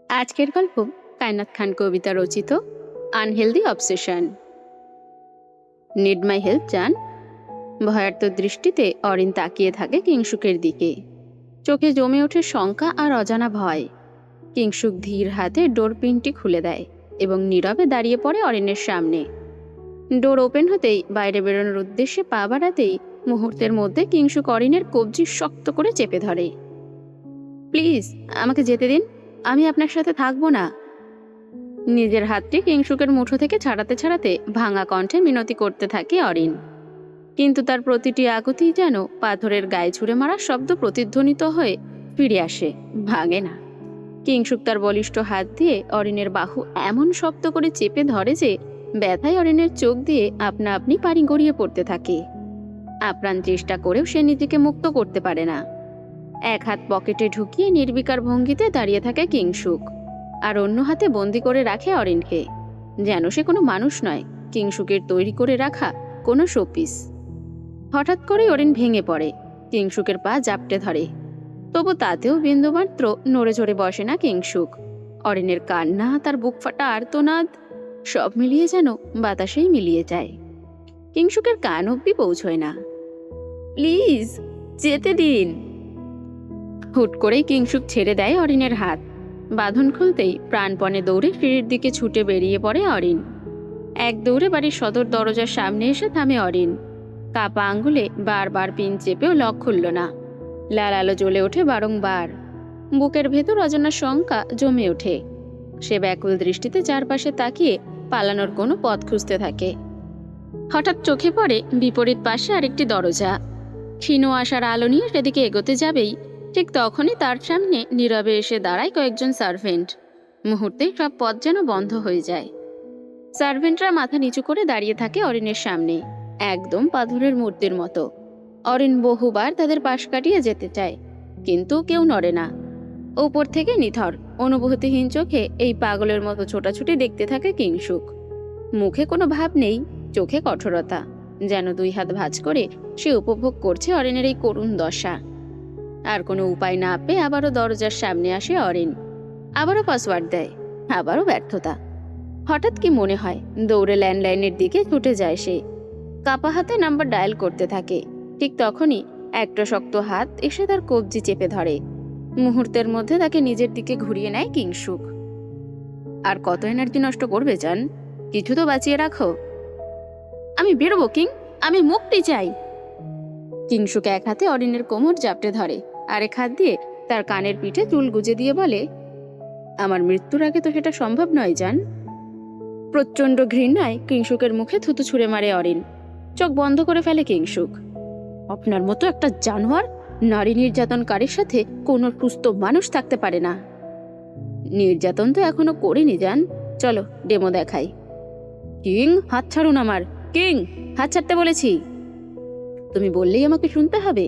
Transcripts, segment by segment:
আজকের গল্প কায়নাত খান কবিতা রচিত unhealthy obsession. Need my help জান? ভয়ার্ত দৃষ্টিতে অরিন তাকিয়ে থাকে কিংশুকের দিকে। চোখে জমে ওঠে শঙ্কা আর অজানা ভয়। কিংশুক ধীর হাতে ডোর পিনটি খুলে দেয় এবং নীরবে দাঁড়িয়ে পড়ে অরিনের সামনে। ডোর ওপেন হতেই বাইরে বেরোনোর উদ্দেশ্যে পা বাড়াতেই মুহূর্তের মধ্যে কিংশুক অরিনের কবজি শক্ত করে চেপে ধরে। প্লিজ, আমাকে যেতে দিন, আমি আপনার সাথে থাকবো না। নিজের হাতটি কিংশুকের মুঠো থেকে ছাড়াতে ছাড়াতে ভাঙা কণ্ঠে মিনতি করতে থাকে অরিন। কিন্তু তার প্রতিটি আকুতিই যেন পাথরের গায়ে ছুঁড়ে মারা শব্দ প্রতিধ্বনিত হয়ে ফিরে আসে, ভাঙে না। কিংশুক তার বলিষ্ঠ হাত দিয়ে অরিনের বাহু এমন শক্ত করে চেপে ধরে যে ব্যথায় অরিনের চোখ দিয়ে আপনা আপনি পানি গড়িয়ে পড়তে থাকে। আপ্রাণ চেষ্টা করেও সে নিজেকে মুক্ত করতে পারে না। এক হাত পকেটে ঢুকিয়ে নির্বিকার ভঙ্গিতে দাঁড়িয়ে থাকে কিংশুক, আর অন্য হাতে বন্দি করে রাখে অরিনকে, যেন সে কোনো মানুষ নয়, কিংশুকের তৈরি করে রাখা কোনো শোপিস। হঠাৎ করে অরিন ভেঙে পড়ে, কিংশুকের পা জাপটে ধরে। তবু তাতেও বিন্দুমাত্র নড়ে চড়ে বসে না কিংশুক। অরিনের কান্না, তার বুক ফাটা আর্তনাদ, সব মিলিয়ে যেন বাতাসেই মিলিয়ে যায়। কিংশুকের কান অব্দি পৌঁছয় না। প্লিজ, যেতে দিন। হুট করেই কিংশুক ছেড়ে দেয় অরিনের হাত। বাঁধন খুলতেই প্রাণপণে দৌড়ে সিঁড়ির দিকে ছুটে বেরিয়ে পড়ে অরিন। এক দৌড়ে বাড়ির সদর দরজার সামনে এসে থামে অরিন। কাপা আঙ্গুলে বারবার পিন চেপেও লক খুলল না। লাল আলো জ্বলে ওঠে বারংবার। বুকের ভেতর অজানা শঙ্কা জমে ওঠে। সে ব্যাকুল দৃষ্টিতে চারপাশে তাকিয়ে পালানোর কোনো পথ খুঁজতে থাকে। হঠাৎ চোখে পড়ে বিপরীত পাশে আরেকটি দরজা। ক্ষীণ আসার আলো নিয়ে সেদিকে এগোতে যাবেই ঠিক তখনই তার সামনে নীরবে এসে দাঁড়ায় কয়েকজন সার্ভেন্ট। মুহূর্তেই সব পথ যেন বন্ধ হয়ে যায়। সার্ভেন্টরা মাথা নিচু করে দাঁড়িয়ে থাকে অরিনের সামনে, একদম পাথরের মূর্তির মতো। অরিন বহুবার তাদের পাশ কাটিয়ে যেতে চায়, কিন্তু কেউ নড়ে না। উপর থেকে নিথর অনুভূতিহীন চোখে এই পাগলের মতো ছোটাছুটি দেখতে থাকে কিংশুক। মুখে কোনো ভাব নেই, চোখে কঠোরতা, যেন দুই হাত ভাঁজ করে সে উপভোগ করছে অরিনের এই করুণ দশা। আর কোনো উপায় না পেয়ে আবারও দরজার সামনে আসে অরিন। আবারও পাসওয়ার্ড দেয়, আবারও ব্যর্থতা। হঠাৎ কি মনে হয়, দৌড়ে ল্যান্ডলাইনের দিকে ছুটে যায় সে। কাপা হাতে নাম্বার ডায়াল করতে থাকে। ঠিক তখনই একটা শক্ত হাত এসে তার কবজি চেপে ধরে। মুহূর্তের মধ্যে তাকে নিজের দিকে ঘুরিয়ে নেয় কিংশুক। আর কত এনার্জি নষ্ট করবে জান? কিছু তো বাঁচিয়ে রাখো। আমি বেরোবো কিং, আমি মুক্তি চাই। কিংশুক এক হাতে অরিনের কোমর জাপটে ধরে, আরেক হাত দিয়ে তার কানের পিঠে চুল গুজে দিয়ে বলে, আমার মৃত্যুর আগে তো সেটা সম্ভব নয় জান। প্রচণ্ড ঘৃণায় কিংশুকের মুখে থুতু ছুঁড়ে মারে অরিন। চোখ বন্ধ করে ফেলে কিংশুক। আপনার মতো একটা জানোয়ার নারী নির্যাতনকারীর সাথে কোনো সুস্থ মানুষ থাকতে পারে না। নির্যাতন তো এখনো করিনি জান, চলো ডেমো দেখাই। কিং, হাত ছাড়ুন আমার। কিং, হাত ছাড়তে বলেছি। তুমি বললেই আমাকে শুনতে হবে?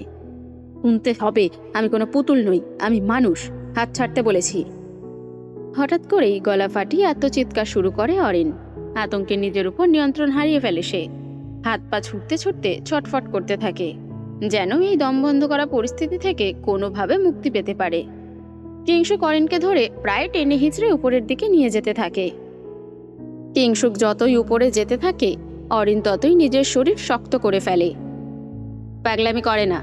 শুনতে হবে? আমি কোনো পুতুল নই, আমি মানুষ। হাত ছাড়তে বলেছি। হঠাৎ করেই গলা ফাটিয়ে আত্মচিৎকার শুরু করে অরিন। আতঙ্কে নিজের উপর নিয়ন্ত্রণ হারিয়ে ফেলে সে। হাত পা ছুটতে ছুটতে ছটফট করতে থাকে, যেন এই দম বন্ধ করা পরিস্থিতি থেকে কোনোভাবে মুক্তি পেতে পারে। কিংশুক অরিনকে ধরে প্রায় টেনে হিঁচড়ে উপরের দিকে নিয়ে যেতে থাকে। কিংশুক যতই উপরে যেতে থাকে, অরিন ততই নিজের শরীর শক্ত করে ফেলে। পাগলামি করে না।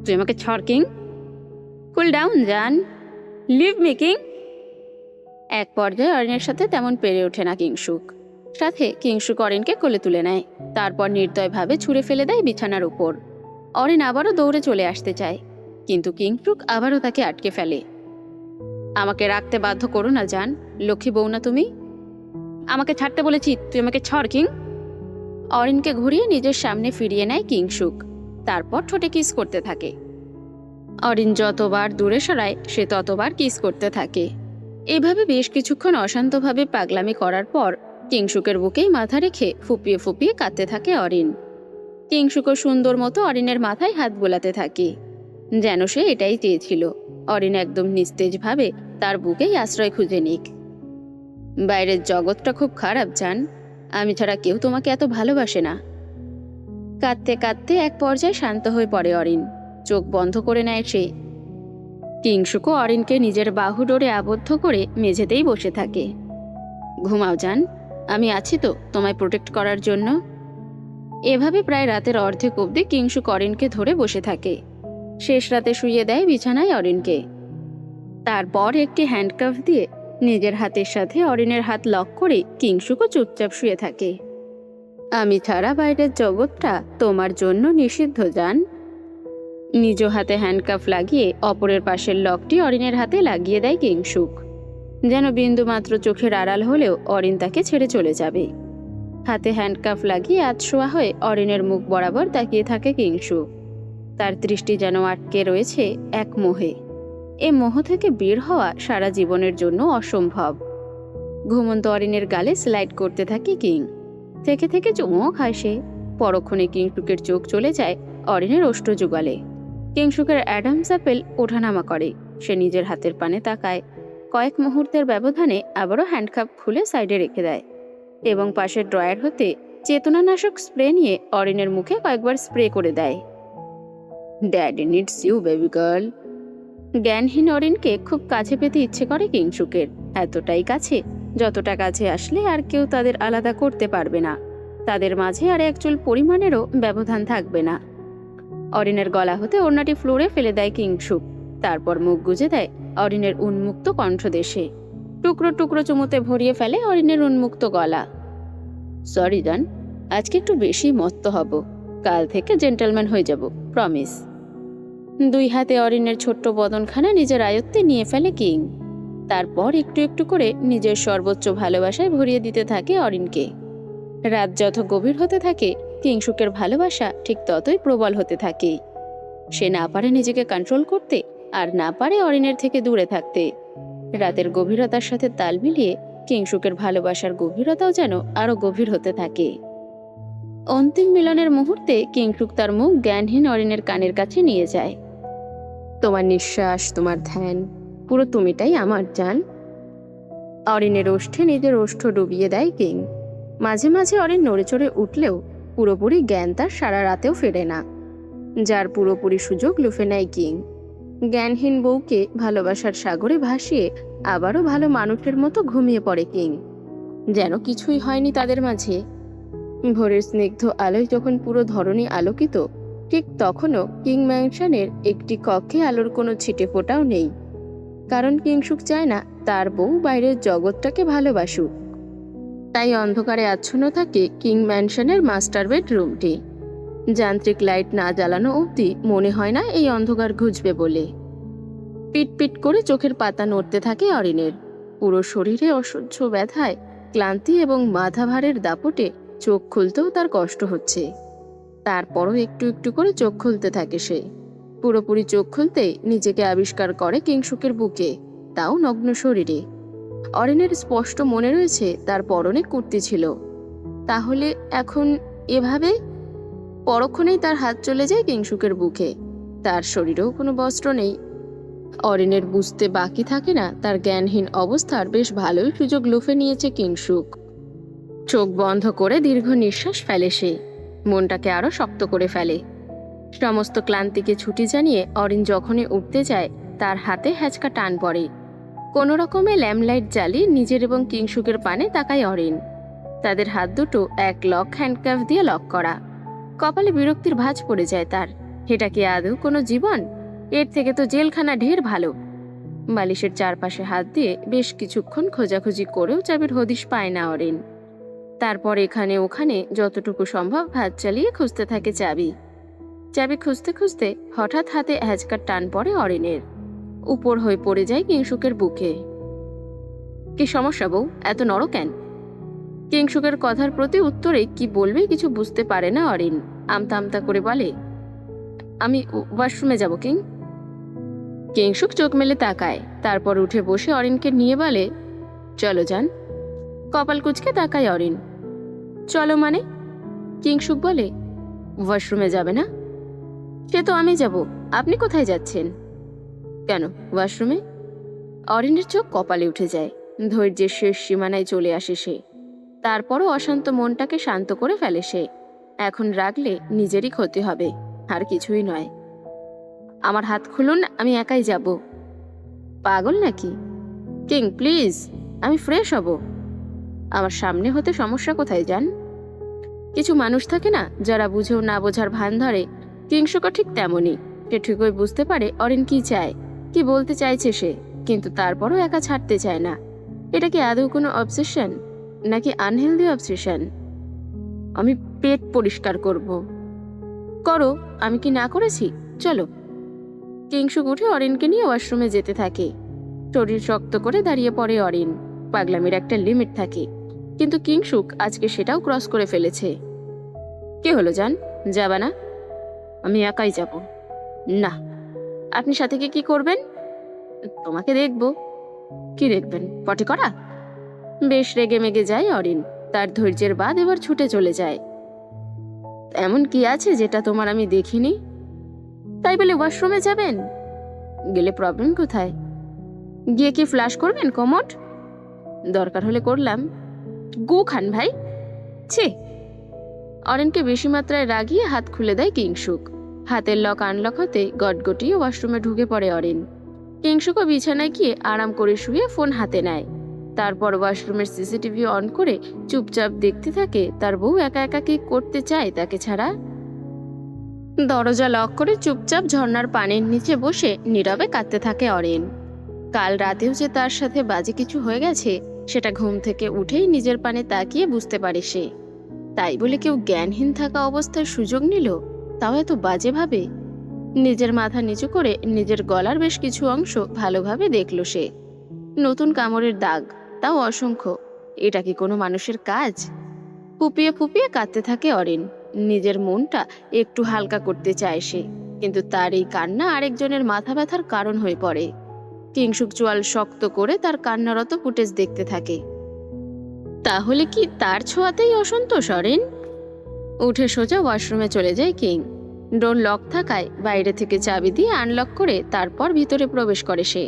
তুই আমাকে ছাড় কিং। কুল ডাউন জান, লিভ মি কিং। এক পর্যায়ে অরিনের সাথে তেমন পেরে ওঠে না কিংশুক। সাথে কিংশুক অরিনকে কোলে তুলে নেয়, তারপর নির্দয়ভাবে ছুঁড়ে ফেলে দেয় বিছানার উপর। অরিন আবারও দৌড়ে চলে আসতে চায়, কিন্তু কিংশুক আবারও তাকে আটকে ফেলে। আমাকে রাখতে বাধ্য করো না জান, লক্ষ্মী বউ না তুমি? আমাকে ছাড়তে বলেছি, তুই আমাকে ছাড় কিং। অরিনকে ঘুরিয়ে নিজের সামনে ফিরিয়ে নেয় কিংশুক, তারপর ঠোঁটে কিস করতে থাকে। অরিন যতবার দূরে সরায় সে ততবার কিস করতে থাকে। এভাবে বেশ কিছুক্ষণ অশান্তভাবে পাগলামি করার পর কিংশুকের বুকেই মাথা রেখে ফুপিয়ে ফুপিয়ে কাঁদতে থাকে অরিন। কিংশুকও সুন্দর মতো অরিনের মাথায় হাত বোলাতে থাকে, যেন সে এটাই চেয়েছিল, অরিন একদম নিস্তেজভাবে তার বুকেই আশ্রয় খুঁজে নিক। বাইরের জগৎটা খুব খারাপ জান, আমি ছাড়া কেউ তোমাকে এত ভালোবাসে না। কাঁদতে কাঁদতে এক পর্যায়ে শান্ত হয়ে পড়ে অরিন, চোখ বন্ধ করে নেয় সে। কিংশুকও অরিনকে নিজের বাহু ডোরে আবদ্ধ করে মেঝেতেই বসে থাকে। ঘুমাও জান, আমি আছি তো তোমায় প্রোটেক্ট করার জন্য। এভাবে প্রায় রাতের অর্ধেক অবধি কিংশুক অরিনকে ধরে বসে থাকে। শেষ রাতে শুইয়ে দেয় বিছানায় অরিনকে। তারপর একটি হ্যান্ডকাফ দিয়ে নিজের হাতের সাথে অরিনের হাত লক করে কিংশুকও চুপচাপ শুয়ে থাকে। আমি ছাড়া বাইরের জগৎটা তোমার জন্য নিষিদ্ধ জান। নিজ হাতে হ্যান্ডকাফ লাগিয়ে অপরের পাশের লকটি অরিনের হাতে লাগিয়ে দেয় কিংশুক, যেন বিন্দুমাত্র চোখের আড়াল হলেও অরিন তাকে ছেড়ে চলে যাবে। হাতে হ্যান্ডকাফ লাগিয়ে আধশোয়া হয়ে অরিনের মুখ বরাবর তাকিয়ে থাকে কিংশুক। তার দৃষ্টি যেন আটকে রয়েছে এক মোহে। এ মোহ থেকে বের হওয়া সারা জীবনের জন্য অসম্ভব। ঘুমন্ত অরিনের গালে স্লাইড করতে থাকে কিং। থেকে থেকে চুমুও খায় সে। পরক্ষণে কিংশুকের চোখ চলে যায় অরিনের ওষ্ঠযুগলে। কিংশুকের অ্যাডামস অ্যাপেল ওঠানামা করে। সে নিজের হাতের পানে তাকায়। কয়েক মুহূর্তের ব্যবধানে আবারও হ্যান্ডকাপ খুলে সাইডে রেখে দেয় এবং পাশের ড্রয়ার হতে চেতনানাশক স্প্রে নিয়ে অরিনের মুখে কয়েকবার স্প্রে করে দেয়। Daddy needs you baby girl. জ্ঞানহীন অরিনকে খুব কাছে পেতে ইচ্ছে করে কিংশুকের, এতটাই কাছে যতটা কাছে আসলে আর কেউ তাদের আলাদা করতে পারবে না। তাদের মাঝে আর এক চুল পরিমাণেরও ব্যবধান থাকবে না। অরিনের গলা হতে ওড়নাটি ফ্লোরে ফেলে দেয় কিংশুক। তারপর মুখ গুজে দেয় অরিনের উন্মুক্ত কণ্ঠদেশে। টুকরো টুকরো চুমুতে ভরিয়ে ফেলে অরিনের উন্মুক্ত গলা। সরি জান, আজকে একটু বেশি মত্ত হব। কাল থেকে জেন্টলম্যান হয়ে যাব, প্রমিস। দুই হাতে অরিনের ছোট্ট বদনখানা নিজের আয়ত্তে নিয়ে ফেলে কিং। তারপর একটু একটু করে নিজের সর্বোচ্চ ভালোবাসায় ভরিয়ে দিতে থাকে অরিনকে। রাত যত গভীর হতে থাকে কিংশুকের ভালোবাসা ঠিক ততই প্রবল হতে থাকে। সে না পারে নিজেকে কন্ট্রোল করতে, আর না পারে অরিনের থেকে দূরে থাকতে। রাতের গভীরতার সাথে তাল মিলিয়ে কিংশুকের ভালোবাসার গভীরতাও যেন আরো গভীর হতে থাকে। অন্তিম মিলনের মুহূর্তে কিংশুক তার মুখ জ্ঞানহীন অরিনের কানের কাছে নিয়ে যায়। তোমার নিঃশ্বাস, তোমার ধ্যান, পুরো তুমিটাই আমার জান। অরিনের ওষ্ঠে নিজের ওষ্ঠ ডুবিয়ে দেয় কিং। মাঝে মাঝে অরিন নড়ে চড়ে উঠলেও পুরোপুরি জ্ঞান তার সারা রাতেও ফেরে না, যার পুরোপুরি সুযোগ লুফে নেয় কিং। জ্ঞানহীন বউকে ভালোবাসার সাগরে ভাসিয়ে আবারও ভালো মানুষের মতো ঘুমিয়ে পড়ে কিং, যেন কিছুই হয়নি তাদের মাঝে। ভোরের স্নিগ্ধ আলোয় যখন পুরো ধরনী আলোকিত, ঠিক তখনও কিং ম্যানশনের একটি কক্ষে আলোর কোনো ছিটে ফোঁটাও নেই। কারণ কিংশুক চায় না তার বউ বাইরের জগৎটাকে ভালোবাসুক। তাই অন্ধকারে আচ্ছন্ন থাকে কিং ম্যানশনের মাস্টার বেডরুমটি। যান্ত্রিক লাইট না জ্বালানো অবধি মনে হয় না এই অন্ধকার ঘুচবে বলে। পিট পিট করে চোখের পাতা নড়তে থাকে অরিনের। পুরো শরীরে অসহ্য ব্যথায়, ক্লান্তি এবং মাথা ভারের দাপটে চোখ খুলতেও তার কষ্ট হচ্ছে। তারপরও একটু একটু করে চোখ খুলতে থাকে সে। পুরোপুরি চোখ খুলতেই নিজেকে আবিষ্কার করে কিংশুকের বুকে, তাও নগ্ন শরীরে। অরিনের স্পষ্ট মনে রয়েছে তার পরনে কুর্তি ছিল। তাহলে এখন এভাবে পরক্ষণেই তার হাত চলে যায় কিংশুকের বুকে। তার শরীরেও কোনো বস্ত্র নেই। অরিনের বুঝতে বাকি থাকে না তার জ্ঞানহীন অবস্থার বেশ ভালোই সুযোগ লুফে নিয়েছে কিংশুক। চোখ বন্ধ করে দীর্ঘ নিঃশ্বাস ফেলে সে। মনটাকে আরো শক্ত করে ফেলে। সমস্ত ক্লান্তিকে ছুটি জানিয়ে অরিন যখনই উঠতে যায় তার হাতে হ্যাচকা টান পড়ে। কোনো রকমে ল্যাম্পলাইট জ্বালিয়ে নিজের এবং কিংশুকের পানে তাকায় অরিন। তাদের হাত দুটো এক লক হ্যান্ডকাফ দিয়ে লক করা। কপালে বিরক্তির ভাঁজ পড়ে যায় তার। এটা কি আদৌ কোনো জীবন? এর থেকে তো জেলখানা ঢের ভালো। বালিশের চারপাশে হাত দিয়ে বেশ কিছুক্ষণ খোঁজাখুঁজি করেও চাবির হদিশ পায় না অরিন। তারপর এখানে ওখানে যতটুকু সম্ভব হাত চালিয়ে খুঁজতে থাকে চাবি। চাবি খুঁজতে খুঁজতে হঠাৎ হাতে হ্যাচকার টান পড়ে অরিনের। উপর হয়ে পড়ে যায় কিংশুকের বুকে। কি সমস্যা বউ, এত নড়ো কেন? কিংশুকের কথার প্রতি উত্তরে কি বলবে কিছু বুঝতে পারে না অরিন। আমতা আমতা করে বলে, আমি ওয়াশরুমে যাব কিং। কিংশুক চোখ মেলে তাকায়, তারপর উঠে বসে অরিনকে নিয়ে বলে, চলো যান। কপাল কুঁচকে তাকায় অরিন। চলো মানে? কিংশুক বলে, ওয়াশরুমে যাবে না? সে তো আমি যাব, আপনি কোথায় যাচ্ছেন? কেন ওয়াশরুমে? অরিনের চোখ কপালে উঠে যায়। ধৈর্যের শেষ সীমানায় চলে আসে সে। তারপরও অশান্ত মনটাকে শান্ত করে ফেলে সে। এখন রাগলে নিজেরই ক্ষতি হবে, আর কিছুই নয়। আমার হাত খুলুন, আমি একাই যাব। পাগল নাকি? কিং প্লিজ, আমি ফ্রেশ হব। আমার সামনে হতে সমস্যা কোথায় জান? কিছু মানুষ থাকে না যারা বুঝেও না বোঝার ভান ধরে, কিংশুকও ঠিক তেমনই। সে ঠিকই বুঝতে পারে অরিন কি চায়, কি বলতে চাইছে সে, কিন্তু তারপরও একা ছাড়তে চায় না। এটা কি আদৌ কোনো অবসেশন, নাকি আনহেলদি অবসেশন? আমি পেট পরিষ্কার করব। করো, আমি কি না করেছি? চলো। কিংশুক উঠে অরিনকে নিয়ে ওয়াশরুমে যেতে থাকে। শরীর শক্ত করে দাঁড়িয়ে পড়ে অরিন। পাগলামির একটা লিমিট থাকে, কিন্তু কিংশুক আজকে সেটাও ক্রস করে ফেলেছে। কি হলো জান, যাবা না? আমি একাই যাব। না। আপনি সাথে কি করবেন? তোমাকে দেখব। কি দেখবেন, পটি করা? বেশ রেগে মেগে যায় অরিন। তার ধৈর্যের বাঁধ এবার ছুটে চলে যায়। এমন কি আছে যেটা তোমার আমি দেখিনি? তাই বলে ওয়াশরুমে যাবেন? গেলে প্রবলেম কোথায়? গিয়ে কি ফ্ল্যাশ করবেন কমোড? দরকার হলে করলাম। গু খান ভাই। ছি! অরিনকে বেশি মাত্রায় রাগিয়ে হাত খুলে দেয় কিংশুক। হাতের লক আনলক হতে গটগটিয়ে ওয়াশরুমে ঢুকে পড়ে অরিন। কিংশুকও বিছানায় গিয়ে আরাম করে শুয়ে ফোন হাতে নেয়। তারপর ওয়াশরুমের সিসিটিভি অন করে চুপচাপ দেখতে থাকে তার বউ একা একা কি করতে চায় তাকে ছাড়া। দরজা লক করে চুপচাপ ঝর্ণার পানির নিচে বসে নীরবে কাঁদতে থাকে অরিন। কাল রাতেও যে তার সাথে বাজে কিছু হয়ে গেছে সেটা ঘুম থেকে উঠেই নিজের পানে তাকিয়ে বুঝতে পারে সে। তাই বলে কেউ জ্ঞানহীন থাকা অবস্থায় সুযোগ নিল, তাও এত বাজেভাবে? নিজের মাথা নিচু করে নিজের গলার বেশ কিছু অংশ ভালোভাবে দেখল সে। নতুন কামড়ের দাগ, তাও অসংখ্য। এটা কি কোনো মানুষের কাজ? ফুপিয়ে ফুপিয়ে কাঁদতে থাকে অরিন। নিজের মনটা একটু হালকা করতে চায় সে, কিন্তু তার এই কান্না আরেকজনের মাথা ব্যথার কারণ হয়ে পড়ে। কিংশুক চোয়াল শক্ত করে তার কান্নারত ফুটেজ দেখতে থাকে। তাহলে কি তার ছোঁয়াতেই অসন্তোষ অরিন? উঠে সোজা ওয়াশরুমে চলে যায় কিং। ডোর লক থাকায় বাইরে থেকে চাবি দিয়ে আনলক করে তারপর ভিতরে প্রবেশ করে সে।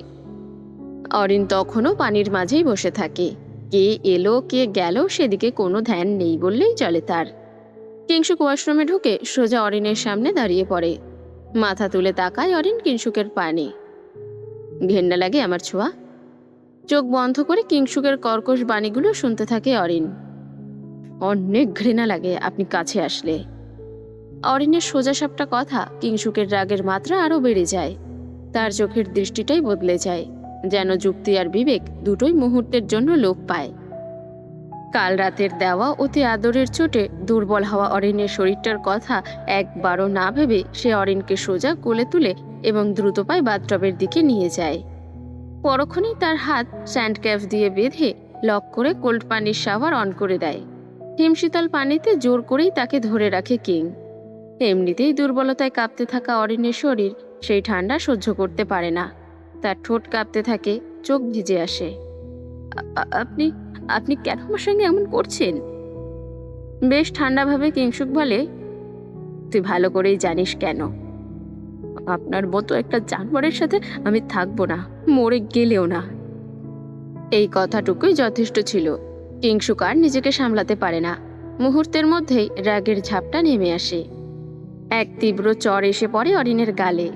অরিন তখনও পানির মাঝেই বসে থাকে। কে এলো কে গেল সেদিকে কোনো ধ্যান নেই বললেই চলে তার। কিংশুক ওয়াশরুমে ঢুকে সোজা অরিনের সামনে দাঁড়িয়ে পড়ে। মাথা তুলে তাকায় অরিন কিংশুকের পানে। ঘেন্না লাগে আমার ছোঁয়া? চোখ বন্ধ করে কিংশুকের কর্কশ বাণীগুলো শুনতে থাকে অরিন। অনেক ঘৃণা লাগে আপনি কাছে আসলে। অরিনের সোজাসাপটা কথা কিংশুকের রাগের মাত্রা আরো বেড়ে যায়। তার চোখের দৃষ্টিটাই বদলে যায়, যেন যুক্তি আর বিবেক দুটোই মুহূর্তের জন্য লোপ পায়। কাল রাতের দেওয়া অতি আদরের চোটে দুর্বল হওয়া অরিনের শরীরটার কথা একবারও না ভেবে সে অরিনকে সোজা কোলে তুলে এবং দ্রুত পায়ে বাথটবের দিকে নিয়ে যায়। পরক্ষণেই তার হাত স্যান্ড ক্যাফ দিয়ে বেঁধে লক করে কোল্ড পানির শাওয়ার অন করে দেয়। হিমশীতল পানিতে জোর করেই তাকে ধরে রাখে কিং। এমনিতেই দুর্বলতায় কাঁপতে থাকা অরিনের শরীর সেই ঠান্ডা সহ্য করতে পারে না। তার ঠোঁট কাঁপতে থাকে, চোখ ভিজে আসে। আপনি আপনি কেন আমার সঙ্গে এমন করছেন? বেশ ঠান্ডাভাবে কিংশুক বলে, তুই ভালো করেই জানিস কেন। আপনার মতো একটা জানোয়ারের সাথে আমি থাকবো না, মরে গেলেও না। এই কথাটুকুই যথেষ্ট ছিল। কিংশুক আর নিজেকে সামলাতে পারে না। মুহূর্তের মধ্যেই রাগের ঝাপটা নেমে আসে। এক তীব্র চর এসে পড়ে অরিনের গালে।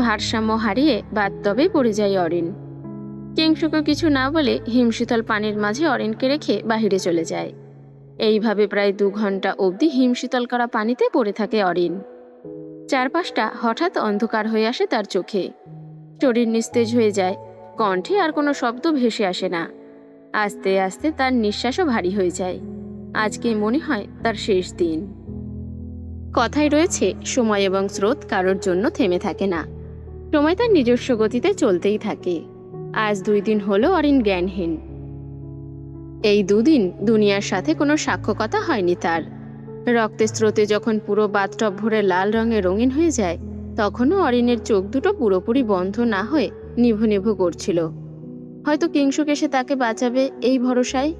ভারসাম্য হারিয়ে বাথটবে পড়ে যায় অরিন। কিংশুকও কিছু না বলে হিমশীতল পানির মাঝে অরিনকে রেখে বাহিরে চলে যায়। এইভাবে প্রায় 2 ঘন্টা অবধি হিমশীতল করা পানিতে পড়ে থাকে অরিন। চারপাশটা হঠাৎ অন্ধকার হয়ে আসে তার চোখে। শরীর নিস্তেজ হয়ে যায়, কণ্ঠে আর কোনো শব্দ ভেসে আসে না। আস্তে আস্তে তার নিঃশ্বাসও ভারী হয়ে যায়। আজকে মনে হয় তার শেষ দিন। কথায় রয়েছে, সময় এবং স্রোত কারোর জন্য থেমে থাকে না। সময় তার নিজস্ব গতিতে চলতেই থাকে। আজ 2 দিন হলো অরিন জ্ঞানহীন। এই 2 দিন দুনিয়ার সাথে কোনো সাক্ষ্য কথা হয়নি তার। রক্তের স্রোতে যখন পুরো বাথটব ভরে লাল রঙে রঙিন হয়ে যায়, তখনও অরিনের চোখ দুটো পুরোপুরি বন্ধ না হয়ে নিভু নিভু করছিল। হয়তো কিংশুক এসে তাকে বাঁচাবে এই ভরসায়,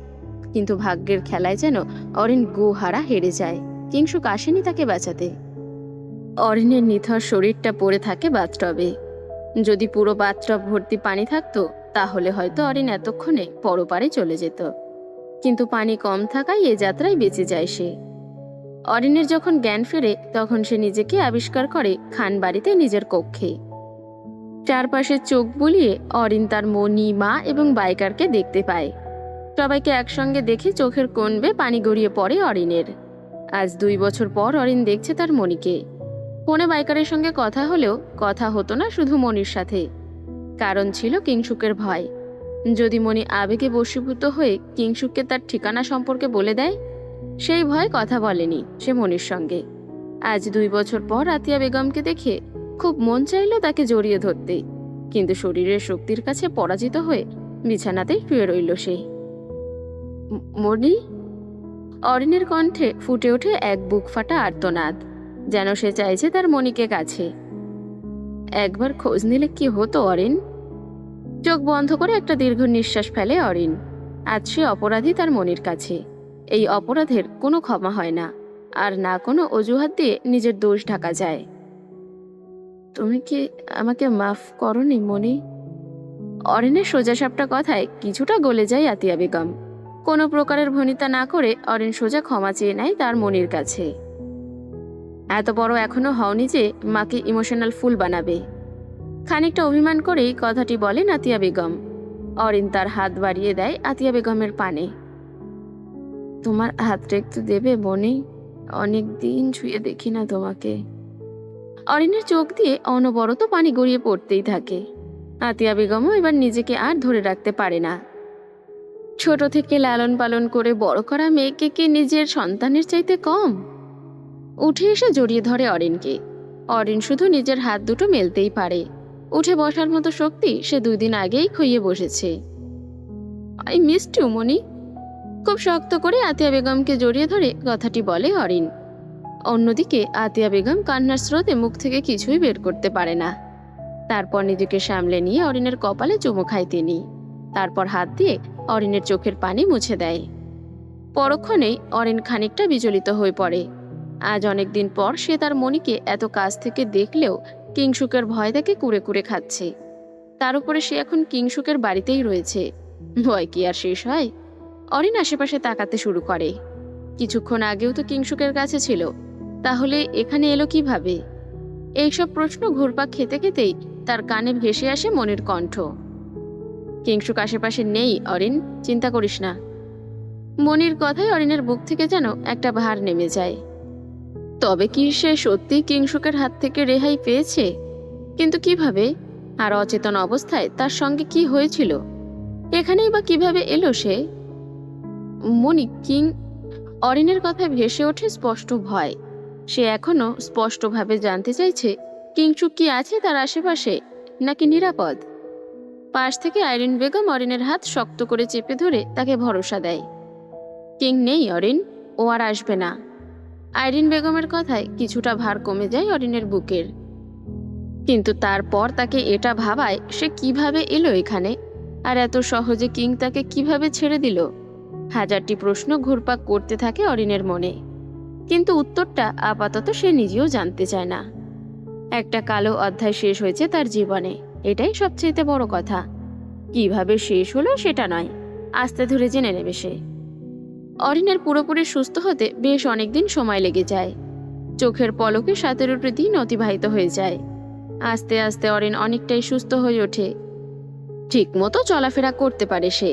কিন্তু ভাগ্যের খেলায় যেন অরিন গোহারা হেরে যায়। কিংশুক আসেনি তাকে বাঁচাতে। অরিনের নিথর শরীরটা পড়ে থাকে বাথটবে। যদি পুরো বাথটব ভর্তি পানি থাকতো তাহলে হয়তো অরিন এতক্ষণে পরপারে চলে যেত, কিন্তু পানি কম থাকায় এ যাত্রায় বেঁচে যায় সে। অরিনের যখন জ্ঞান ফেরে তখন সে নিজেকে আবিষ্কার করে খান বাড়িতে নিজের কক্ষে। চারপাশে চোখ বুলিয়ে অরিন তার মনি, মা এবং বাইকারকে দেখতে পায়। সবাইকে একসঙ্গে দেখে চোখের কোণ বেয়ে পানি গড়িয়ে পড়ে অরিনের। আজ 2 বছর পর অরিন দেখছে তার মনিকে। ফোনে বাইকারের সঙ্গে কথা হলেও কথা হতো না শুধু মনির সাথে। কারণ ছিল কিংসুকের ভয়। যদি মনি আবেগে বশীভূত হয়ে কিংসুককে তার ঠিকানা সম্পর্কে বলে দেয়, সেই ভয়ে কথা বলেনি সে মনির সঙ্গে। আজ 2 বছর পর আতিয়া বেগমকে দেখে খুব মন চাইল তাকে জড়িয়ে ধরতে, কিন্তু শরীরের শক্তির কাছে পরাজিত হয়ে বিছানাতেই শুয়ে রইল সে। মনি? অরিনের কণ্ঠে ফুটে ওঠে এক বুক ফাটা আর্তনাদ, যেন সে চাইছে তার মনিকে কাছে। একবার খোঁজ নিলে কি হতো অরিন? চোখ বন্ধ করে একটা দীর্ঘ নিঃশ্বাস ফেলে অরিন। আজ সে অপরাধী তার মনির কাছে। এই অপরাধের কোনো ক্ষমা হয় না, আর না কোনো অজুহাত দিয়ে নিজের দোষ ঢাকা যায়। তুমি কি আমাকে মাফ করনি মনি? অরিনের সোজাসাপটা কথায় কিছুটা গলে যায় আতিয়া বেগম। কোনো প্রকারের ভনিতা না করে অরিন সোজা ক্ষমা চেয়ে নেয় তার মনির কাছে। এত বড় এখনো হওনি যে মাকে ইমোশনাল ফুল বানাবে। খানিকটা অভিমান করেই কথাটি বলেন আতিয়া বেগম। অরিন তার হাত বাড়িয়ে দেয় আতিয়া বেগমের পানে। তোমার হাতটা একটু দেবে মনি? অনেক দিন ছুঁয়ে দেখি না তোমাকে। অরিনের চোখ দিয়ে অনবরত পানি গড়িয়ে পড়তেই থাকে। আতিয়া বেগমও এবার নিজেকে আর ধরে রাখতে পারে না। ছোট থেকে লালন পালন করে বড় করা মেয়েকে কি নিজের সন্তানের চাইতে কম? উঠে এসে জড়িয়ে ধরে অরিনকে। অরিন শুধু নিজের হাত দুটো মেলতেই পারে। উঠে বসার মতো শক্তি সে 2 দিন আগেই খুইয়ে বসেছে। আই মিসড ইউ মনি। খুব শক্ত করে আতিয়া বেগমকে জড়িয়ে ধরে কথাটি বলে অরিন। অন্যদিকে আতিয়া বেগম কান্নার স্রোতে মুখ থেকে কিছুই বের করতে পারে না। তারপর নিজেকে সামলে নিয়ে অরিনের কপালে চুমু খায় তিনি। তারপর হাত দিয়ে অরিনের চোখের পানি মুছে দেয়। পরক্ষণেই অরিন খানিকটা বিচলিত হয়ে পড়ে। আজ অনেকদিন পর সে তার মনিকে এত কাছ থেকে দেখলেও কিংসুকের ভয় তাকে কুরে কুরে খাচ্ছে। তার উপরে সে এখন কিংসুকের বাড়িতেই রয়েছে। ভয় কি আর শেষ হয়? অরিন আশেপাশে তাকাতে শুরু করে। কিছুক্ষণ আগেও তো কিংসুকের কাছে ছিল, তাহলে এখানে এলো কিভাবে? এইসব প্রশ্ন ঘুরপাক খেতে খেতেই তার কানে ভেসে আসে মনির কণ্ঠ। কিংসুক আশেপাশে নেই অরিন, চিন্তা করিস না। মনির কথায় অরিনের বুক থেকে যেন একটা ভার নেমে যায়। তবে কি সে সত্যি কিংসুকের হাত থেকে রেহাই পেয়েছে? কিন্তু কিভাবে? আর অচেতন অবস্থায় তার সঙ্গে কি হয়েছিল? এখানেই বা কিভাবে এলো সে? মনি কিং? অরিনের কথায় ভেসে ওঠে স্পষ্ট ভয়। সে এখনো স্পষ্টভাবে জানতে চাইছে কিংসুক কি আছে তার আশেপাশে, নাকি নিরাপদ। পাশ থেকে আইরিন বেগম অরিনের হাত শক্ত করে চেপে ধরে তাকে ভরসা দেয়। কিং নেই অরিন, ও আর আসবে না। আইরিন বেগমের কথায় কিছুটা ভার কমে যায় অরিনের বুকের। কিন্তু তারপর তাকে এটা ভাবায় সে কিভাবে এলো এখানে, আর এত সহজে কিং তাকে কিভাবে ছেড়ে দিল। হাজারটি প্রশ্ন ঘুরপাক করতে থাকে অরিনের মনে, কিন্তু উত্তরটা আপাতত সে নিজেও জানতে চায় না। একটা কালো অধ্যায় শেষ হয়েছে তার জীবনে, এটাই সবচেয়ে বড় কথা। কিভাবে শেষ হলো সেটা নয়, আস্তে ধরে জেনে নেবে সে। অরিনের পুরোপুরি সুস্থ হতে বেশ অনেকদিন সময় লেগে যায়। চোখের পলকে 17টি দিন অতিবাহিত হয়ে যায়। আস্তে আস্তে অরিন অনেকটাই সুস্থ হয়ে ওঠে। ঠিক মতো চলাফেরা করতে পারে সে,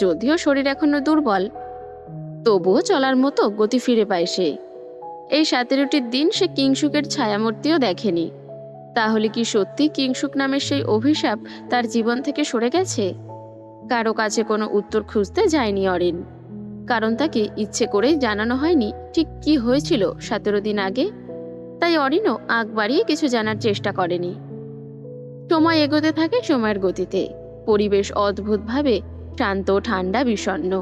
যদিও শরীর এখনো দুর্বল, তবুও চলার মতো গতি ফিরে পায় সে। এই 17টি দিন সে কিংসুকের ছায়ামূর্তিও দেখেনি। তাহলে কি সত্যি কিংসুক নামের সেই অভিশাপ তার জীবন থেকে সরে গেছে? কারো কাছে কোনো উত্তর খুঁজতে যায়নি অরিন, কারণ তাকে ইচ্ছে করেই জানানো হয়নি ঠিক কি হয়েছিল 17 দিন আগে। তাই অরিনও আগ বাড়িয়ে কিছু জানার চেষ্টা করেনি। সময় এগোতে থাকে সময়ের গতিতে। পরিবেশ অদ্ভুতভাবে শান্ত, ঠান্ডা, বিষণ্ণ।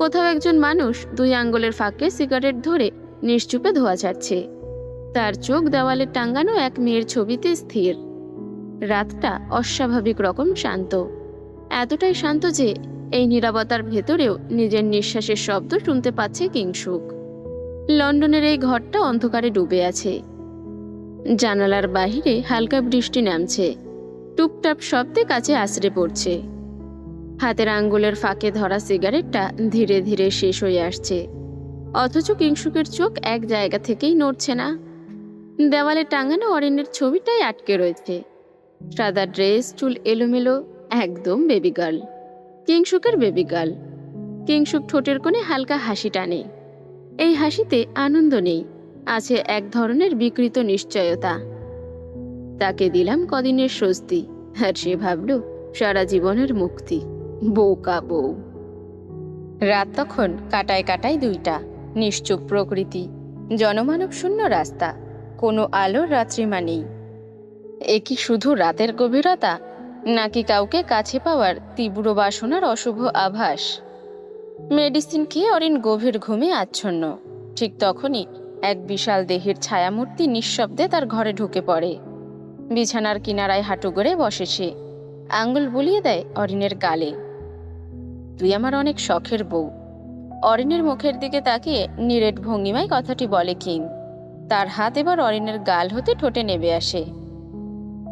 কোথাও একজন মানুষ 2 আঙ্গুলের ফাঁকে সিগারেট ধরে নিশ্চুপে ধোঁয়া ছাড়ছে। তার চোখ দেওয়ালে টাঙ্গানো এক মেয়ের ছবিতে স্থির। রাতটা অস্বাভাবিক রকম শান্ত, এতটাই শান্ত যে এই নীরবতার ভেতরেও নিজের নিঃশ্বাসের শব্দ শুনতে পাচ্ছে কিংসুক। লন্ডনের এই ঘরটা অন্ধকারে ডুবে আছে। জানালার বাহিরে হালকা বৃষ্টি নামছে, টুপটাপ শব্দে কাছে আছড়ে পড়ছে। হাতের আঙ্গুলের ফাঁকে ধরা সিগারেটটা ধীরে ধীরে শেষ হয়ে আসছে, অথচ কিংসুকের চোখ এক জায়গা থেকেই নড়ছে না। দেওয়ালে টাঙানো অরিনের ছবিটাই আটকে রয়েছে। সাদা ড্রেস, চুল এলোমেলো, একদম বেবি গার্ল। কিংশুকের বেবি গার্ল। কিংশুক ঠোঁটের কোণে হালকা হাসি টানে। এই হাসিতে আনন্দ নেই, আছে এক ধরনের বিকৃত নিশ্চয়তা। তাকে দিলাম কদিনের স্বস্তি, আর সে ভাবল সারা জীবনের মুক্তি। বোকা বউ। রাত তখন কাটায় কাটায় 2টা। নিশ্চুপ প্রকৃতি, জনমানব শূন্য রাস্তা, কোনো আলোর রাত্রিমা নেই। এ কি শুধু রাতের গভীরতা, নাকি কাউকে কাছে পাওয়ার তীব্র বাসনার অশুভ আভাস? মেডিসিন খেয়ে অরিন গভীর ঘুমে আচ্ছন্ন। ঠিক তখনই এক বিশাল দেহের ছায়ামূর্তি নিঃশব্দে তার ঘরে ঢুকে পড়ে। বিছানার কিনারায় হাঁটু গড়ে বসে সে, আঙ্গুল বুলিয়ে দেয় অরিনের গালে। তুই আমার অনেক শখের বউ। অরিনের মুখের দিকে তাকিয়ে নিরেট ভঙ্গিমায় কথাটি বলে কিং। তার হাত এবার অরিনের গাল হতে ঠোঁটে নেমে আসে।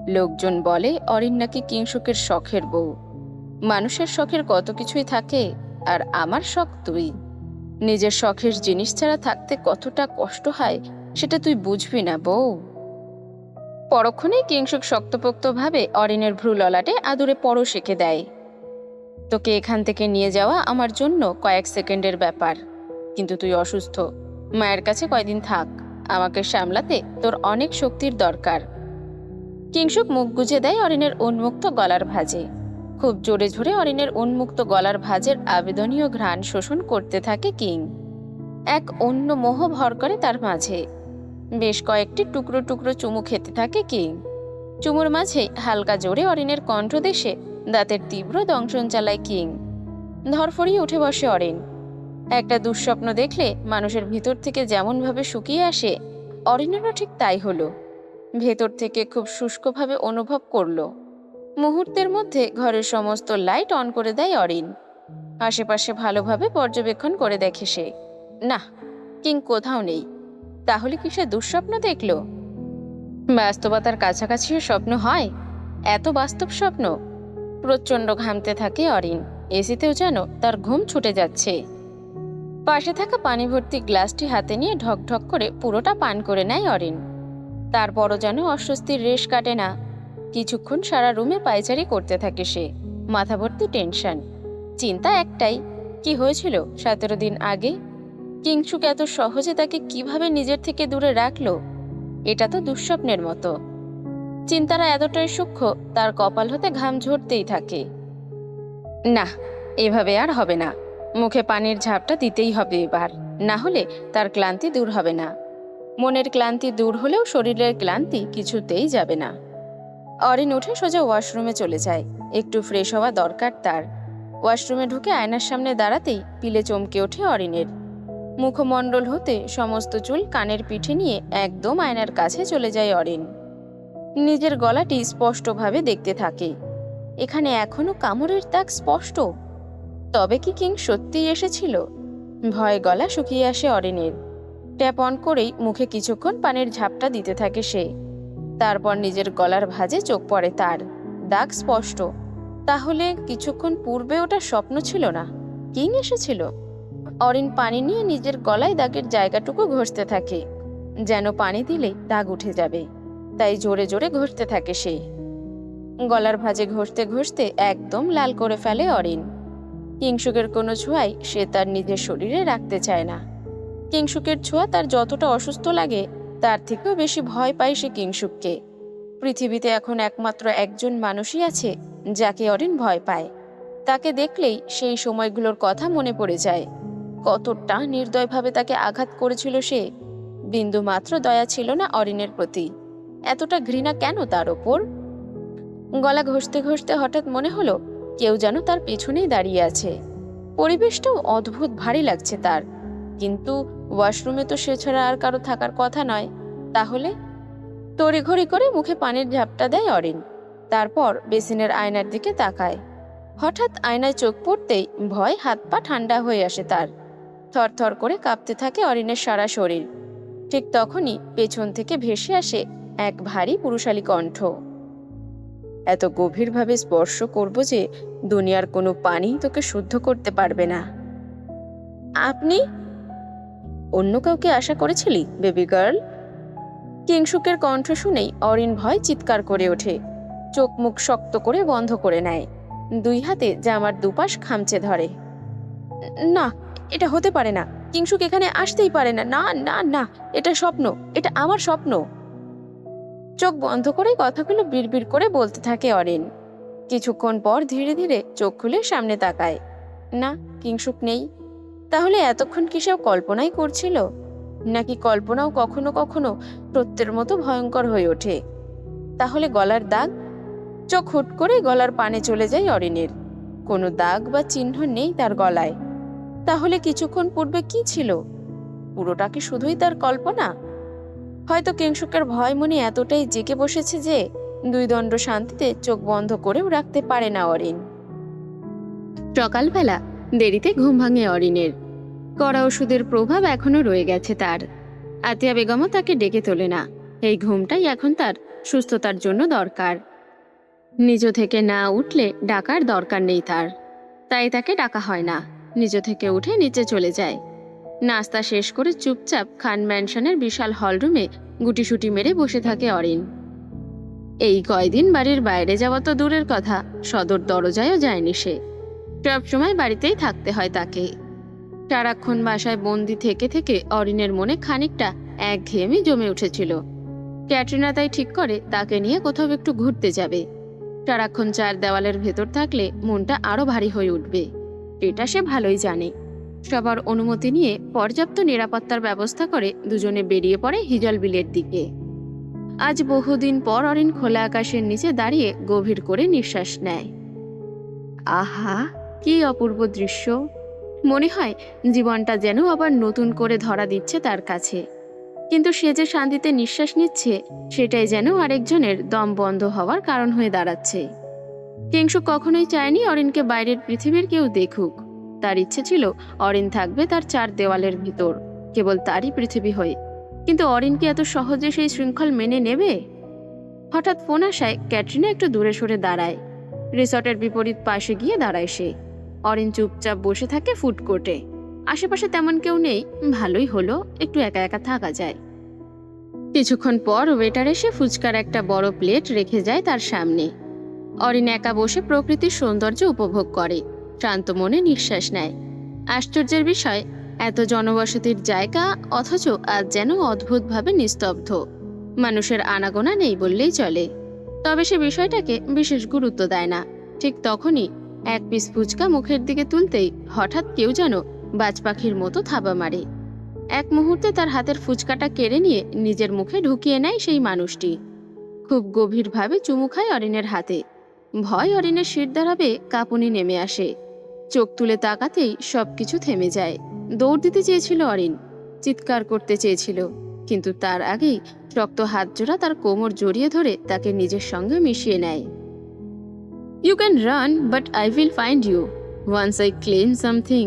লোকজন বলে অরিন নাকি কিংশুকের শখের বউ। মানুষের শখের কত কিছুই থাকে, আর আমার শখ তুই। নিজের শখের জিনিস ছাড়া থাকতে কতটা কষ্ট হয় সেটা তুই বুঝবি না বউ। পরক্ষণেই কিংশুক শক্তপোক্তভাবে অরিনের ভ্রু ললাটে আদুরে পরশ এঁকে দেয়। তোকে এখান থেকে নিয়ে যাওয়া আমার জন্য কয়েক সেকেন্ডের ব্যাপার, কিন্তু তুই অসুস্থ। মায়ের কাছে কয়দিন থাক, আমাকে সামলাতে তোর অনেক শক্তির দরকার। কিংশুক মুখ গুজে দেয় অরিনের উন্মুক্ত গলার ভাঁজে। খুব জোরে জোরে অরিনের উন্মুক্ত গলার ভাঁজের আবেদনীয় ঘ্রাণ শোষণ করতে থাকে কিং। এক অন্য মোহ ভর করে তার মাঝে। বেশ কয়েকটি টুকরো টুকরো চুমু খেতে থাকে কিং। চুমুর মাঝে হালকা জোরে অরিনের কণ্ঠদেশে দাঁতের তীব্র দংশন চালায় কিং। ধরফড়িয়ে উঠে বসে অরিন। একটা দুঃস্বপ্ন দেখলে মানুষের ভিতর থেকে যেমনভাবে শুকিয়ে আসে, অরিনেরও ঠিক তাই হলো। ভেতর থেকে খুব শুষ্কভাবে অনুভব করলো। মুহূর্তের মধ্যে ঘরের সমস্ত লাইট অন করে দেয় অরিন। আশেপাশে ভালোভাবে পর্যবেক্ষণ করে দেখে সে, না, কিং কোথাও নেই। তাহলে কি সে দুঃস্বপ্ন দেখল? বাস্তবতার কাছাকাছিও স্বপ্ন হয়, এত বাস্তব স্বপ্ন। প্রচণ্ড ঘামতে থাকে অরিন। এসিতেও যেন তার ঘুম ছুটে যাচ্ছে। পাশে থাকা পানি ভর্তি গ্লাসটি হাতে নিয়ে ঢকঢক করে পুরোটা পান করে নেয় অরিন। তারপরও যেন অস্বস্তির রেশ কাটে না। কিছুক্ষণ সারা রুমে পায়চারি করতে থাকে সে, মাথা ভর্তি টেনশন। চিন্তা একটাই, কি হয়েছিল 17 দিন আগে? কিংশুক এত সহজে তাকে কিভাবে নিজের থেকে দূরে রাখলো? এটা তো দুঃস্বপ্নের মতো। চিন্তারা এতটাই সূক্ষ্ম, তার কপাল হতে ঘাম ঝরতেই থাকে। না, এভাবে আর হবে না। মুখে পানির ঝাপটা দিতেই হবে এবার, না হলে তার ক্লান্তি দূর হবে না। মনের ক্লান্তি দূর হলেও শরীরের ক্লান্তি কিছুতেই যাবে না। অরিন উঠে সোজা ওয়াশরুমে চলে যায়। একটু ফ্রেশ হওয়া দরকার তার। ওয়াশরুমে ঢুকে আয়নার সামনে দাঁড়াতেই পিলে চমকে ওঠে অরিনের। মুখমণ্ডল হতে সমস্ত চুল কানের পিঠে নিয়ে একদম আয়নার কাছে চলে যায় অরিন। নিজের গলাটি স্পষ্টভাবে দেখতে থাকে। এখানে এখনো কামড়ের দাগ স্পষ্ট। তবে কি কিং সত্যিই এসেছিল? ভয়ে গলা শুকিয়ে আসে অরিনের। ট্যাপ অন করেই মুখে কিছুক্ষণ পানির ঝাপটা দিতে থাকে সে। তারপর নিজের গলার ভাঁজে চোখ পড়ে তার। দাগ স্পষ্ট। তাহলে কিছুক্ষণ পূর্বে ওটা স্বপ্ন ছিল না, কিং এসেছিল। অরিন পানি নিয়ে নিজের গলায় দাগের জায়গাটুকু ঘষতে থাকে, যেন পানি দিলেই দাগ উঠে যাবে। তাই জোরে জোরে ঘষতে থাকে সে। গলার ভাঁজে ঘষতে ঘষতে একদম লাল করে ফেলে অরিন। কিংশুকের কোনো ছোঁয়াই সে তার নিজের শরীরে রাখতে চায় না। কিংশুকের ছোঁয়া তার যতটা অসুস্থ লাগে, তার থেকেও বেশি ভয় পায় সে কিংশুককে। পৃথিবীতে এখন একমাত্র একজন মানুষই আছে যাকে অরিন ভয় পায়। তাকে দেখলেই সেই সময়গুলোর কথা মনে পড়ে যায়। কতটা নির্দয়ভাবে তাকে আঘাত করেছিল সে। বিন্দু মাত্র দয়া ছিল না অরিনের প্রতি। এতটা ঘৃণা কেন তার ওপর? গলা ঘষতে ঘষতে হঠাৎ মনে হলো কেউ যেন তার পেছনেই দাঁড়িয়ে আছে। পরিবেশটাও অদ্ভুত ভারী লাগছে তার। কিন্তু ওয়াশরুমে তো সে ছাড়া আর কারো থাকার কথা নয়। তাহলে তড়িঘড়ি করে মুখে পানির ঝাপটা দেয় অরিন। তারপর বেসিনের আয়নার দিকে তাকায়। হঠাৎ আয়নায় চোখ পড়তেই ভয় হাত পা ঠান্ডা হয়ে আসে তার। থরথর করে কাঁপতে থাকে অরিনের সারা শরীর। ঠিক তখনই পেছন থেকে ভেসে আসে এক ভারী পুরুষালী কণ্ঠ। এত গভীরভাবে স্পর্শ করব যে দুনিয়ার কোনো পানি তোকে শুদ্ধ করতে পারবে না। আপনি অন্য কাউকে আশা করেছিলি বেবি গার্ল? কিংশুকের কণ্ঠ শুনেই অরিন ভয় চিৎকার করে ওঠে। চোখ মুখ শক্ত করে বন্ধ করে নেয়, দুই হাতে জামার দুপাশ খামচে ধরে। না, এটা হতে পারে না, কিংশুক এখানে আসতেই পারে না, না না না, এটা স্বপ্ন, এটা আমার স্বপ্ন। চোখ বন্ধ করে কথাগুলো বিড়বিড় করে বলতে থাকে অরিন। কিছুক্ষণ পর ধীরে ধীরে চোখ খুলে সামনে তাকায়। না, কিংশুক নেই। তাহলে এতক্ষণ কি সব কল্পনাই করছিল, নাকি কল্পনাও কখনো কখনো সত্যের মতো ভয়ঙ্কর হয়ে ওঠে? তাহলে গলার দাগ? চোখ হুট করে গলার পানে চলে যায় অরিনের। কোনো দাগ বা চিহ্ন নেই তার গলায়। তাহলে কিছুক্ষণ পূর্বে কি ছিল? পুরোটা কি শুধুই তার কল্পনা? হয়তো কিংশুকের ভয় মনে এতটাই জেগে বসেছে যে দুই দণ্ড শান্তিতে চোখ বন্ধ করেও রাখতে পারে না অরিন। সকালবেলা দেরিতে ঘুম ভাঙে অরিনের। কড়া ওষুধের প্রভাব এখনো রয়ে গেছে তার। আতিয়া বেগমও তাকে ডেকে তোলে না। এই ঘুমটাই এখন তার সুস্থতার জন্য দরকার। নিজ থেকে না উঠলে ডাকার দরকার নেই তার, তাই তাকে ডাকা হয় না। নিজ থেকে উঠে নিচে চলে যায়। নাস্তা শেষ করে চুপচাপ খান ম্যানশনের বিশাল হলরুমে গুটিসুটি মেরে বসে থাকে অরিন। এই কয়দিন বাড়ির বাইরে যাওয়া তো দূরের কথা, সদর দরজায়ও যায়নি সে। সবসময় বাড়িতেই থাকতে হয় তাকে। সারাক্ষণ বাসায় বন্দি থেকে থেকে অরিনের মনে খানিকটা একঘেয়েমি জমে উঠেছিল। ক্যাটরিনা তাই ঠিক করে তাকে নিয়ে কোথাও একটু ঘুরতে যাবে। সারাক্ষণ চার দেওয়ালের ভেতর থাকলে মনটা আরো ভারী হয়ে উঠবে, এটা সে ভালোই জানে। সবার অনুমতি নিয়ে পর্যাপ্ত নিরাপত্তার ব্যবস্থা করে দুজনে বেরিয়ে পড়ে হিজল বিলের দিকে। আজ বহুদিন পর অরিন খোলা আকাশের নিচে দাঁড়িয়ে গভীর করে নিঃশ্বাস নেয়। আহা, কি অপূর্ব দৃশ্য! মনে হয় জীবনটা যেন আবার নতুন করে ধরা দিচ্ছে তার কাছে। কিন্তু সে যে শান্তিতে নিঃশ্বাস নিচ্ছে, সেটাই যেন আরেকজনের দম বন্ধ হওয়ার কারণ হয়ে দাঁড়াচ্ছে। কিংশুক কখনোই চায়নি অরিনকে বাইরের পৃথিবীর কেউ দেখুক। তার ইচ্ছে ছিল অরিন থাকবে তার চার দেওয়ালের ভিতর, কেবল তারই পৃথিবী হয়ে। কিন্তু অরিন কি এত সহজে সেই শৃঙ্খল মেনে নেবে? হঠাৎ ফোন আসায় ক্যাটরিনা একটু দূরে সরে দাঁড়ায়। রিসর্টের বিপরীত পাশে গিয়ে দাঁড়ায় সে। অরিন চুপচাপ বসে থাকে ফুড কোর্টে। আশেপাশে তেমন কেউ নেই, ভালোই হলো, একটু একা একা থাকা যায়। কিছুক্ষণ পর ওয়েটার এসে ফুচকার একটা বড় প্লেট রেখে যায় তার সামনে। অরিন একা বসে প্রকৃতির সৌন্দর্য উপভোগ করে, শান্ত মনে নিঃশ্বাস নেয়। আশ্চর্যের বিষয়, এত জনবসতির জায়গা, অথচ আজ যেন অদ্ভুতভাবে নিস্তব্ধ। মানুষের আনাগোনা নেই বললেই চলে। তবে সে বিষয়টাকে বিশেষ গুরুত্ব দেয় না। ঠিক তখনই এক পিস ফুচকা মুখের দিকে তুলতেই হঠাৎ কেউ যেন বাজ পাখির মতো থাবা মারে। এক মুহূর্তে তার হাতের ফুচকাটা কেড়ে নিয়ে নিজের মুখে ঢুকিয়ে নেয় সেই মানুষটি। খুব গভীরভাবে চুমু খায় অরিনের হাতে। ভয় অরিনের শিরদাঁড়াবে কাঁপুনি নেমে আসে। চোখ তুলে তাকাতেই সবকিছু থেমে যায়। দৌড় দিতে চেয়েছিল অরিন, চিৎকার করতে চেয়েছিল, কিন্তু তার আগেই শক্ত হাতজোড়া তার কোমর জড়িয়ে ধরে তাকে নিজের সঙ্গে মিশিয়ে নেয়। You can run, but I will find you. Once I claim something,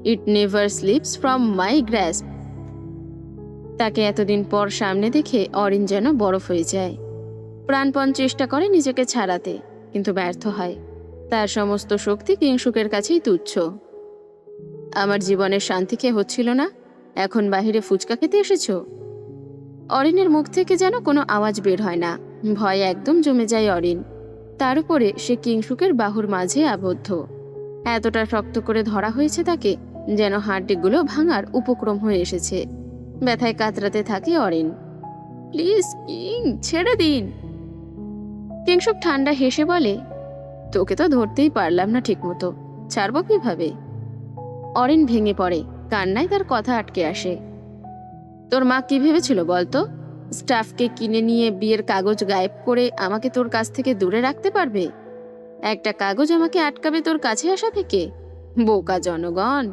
it never slips from my grasp. তাকে এতদিন পর সামনে দেখে অরিন যেন বরফ হয়ে যায়। প্রাণপণ চেষ্টা করে নিজেকে ছাড়াতে, কিন্তু ব্যর্থ হয়। তার সমস্ত শক্তি কিংশুকের কাছেই তুচ্ছ। আমার জীবনের শান্তি খেয়ে হচ্ছিল না, এখন বাহিরে ফুচকা খেতে এসেছো? অরিনের মুখ থেকে যেন কোনো আওয়াজ বের হয় না। ভয় একদম জমে যায় অরিন। তার উপরে সে কিংশুকের বাহুর মাঝে আবদ্ধ। এতটা শক্ত করে ধরা হয়েছে তাকে, যেন হাড্ডিগুলো ভাঙার উপক্রম হয়ে এসেছে। ব্যথায় কাতরাতে থাকে অরিন। প্লিজ কিং, ছেড়ে দিন। কিংশুক ঠান্ডা হেসে বলে, তোকে তো ধরতেই পারলাম না ঠিক মতো, ছাড়বো কিভাবে? অরিন ভেঙে পড়ে, কান্নায় তার কথা আটকে আসে। তোর মা কি ভেবেছিল বলতো? স্টাফকে কিনে নিয়ে বিয়ের কাগজ গায়েব করে আমাকে তোর কাছ থেকে দূরে রাখতে পারবে? একটা কাগজ আমাকে আটকাবে তোর কাছে আসা থেকে? বোকা জনগণ,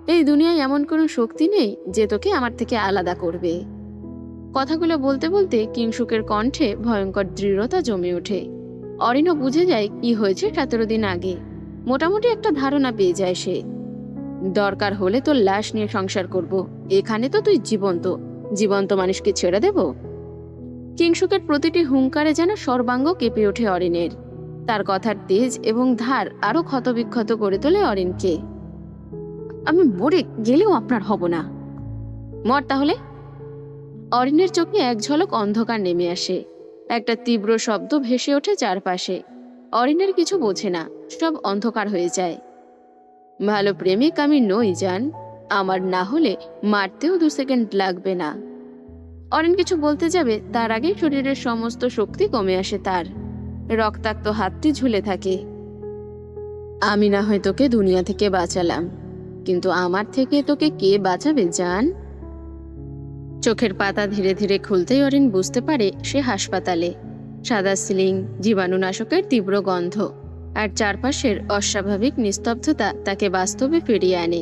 এই দুনিয়ায় এমন কোনো শক্তি নেই যে তোকে আমার থেকে আলাদা করবে। কথাগুলো বলতে বলতে কিংশুকের কণ্ঠে ভয়ঙ্কর দৃঢ়তা জমে ওঠে। অরিনও বুঝে যায় কি হয়েছে 17 দিন আগে। মোটামুটি একটা ধারণা পেয়ে যায় সে। দরকার হলে তোর লাশ নিয়ে সংসার করব, এখানে তো তুই জীবন্ত, জীবন্ত মানুষকে ছেড়ে দেব? কিংশুকের প্রতিটি হুঙ্কারে যেন সর্বাঙ্গ কেঁপে ওঠে অরিনের। তার কথার তেজ এবং ধার আরো ক্ষতবিক্ষত করে তোলে অরিনকে। আমি মরে গেলেও আপনার হব না। মর তাহলে। অরিনের চোখে এক ঝলক অন্ধকার নেমে আসে। একটা তীব্র শব্দ ভেসে ওঠে চারপাশে। অরিনের কিছু বোঝে না, সব অন্ধকার হয়ে যায়। ভালো প্রেমিক আমি নই জান, আমার না হলে মারতেও 2 সেকেন্ড লাগবে না। অরিন কিছু বলতে যাবে, তার আগে শরীরের সমস্ত শক্তি কমে আসে তার। রক্তাক্ত হাতটি ঝুলে থাকে। আমি না হয় তোকে দুনিয়া থেকে বাঁচালাম, কিন্তু আমার থেকে তোকে কে বাঁচাবে জান? চোখের পাতা ধীরে ধীরে খুলতেই অরিন বুঝতে পারে সে হাসপাতালে। সাদা সিলিং, জীবাণুনাশকের তীব্র গন্ধ আর চারপাশের অস্বাভাবিক নিস্তব্ধতা তাকে বাস্তবে ফিরিয়ে আনে।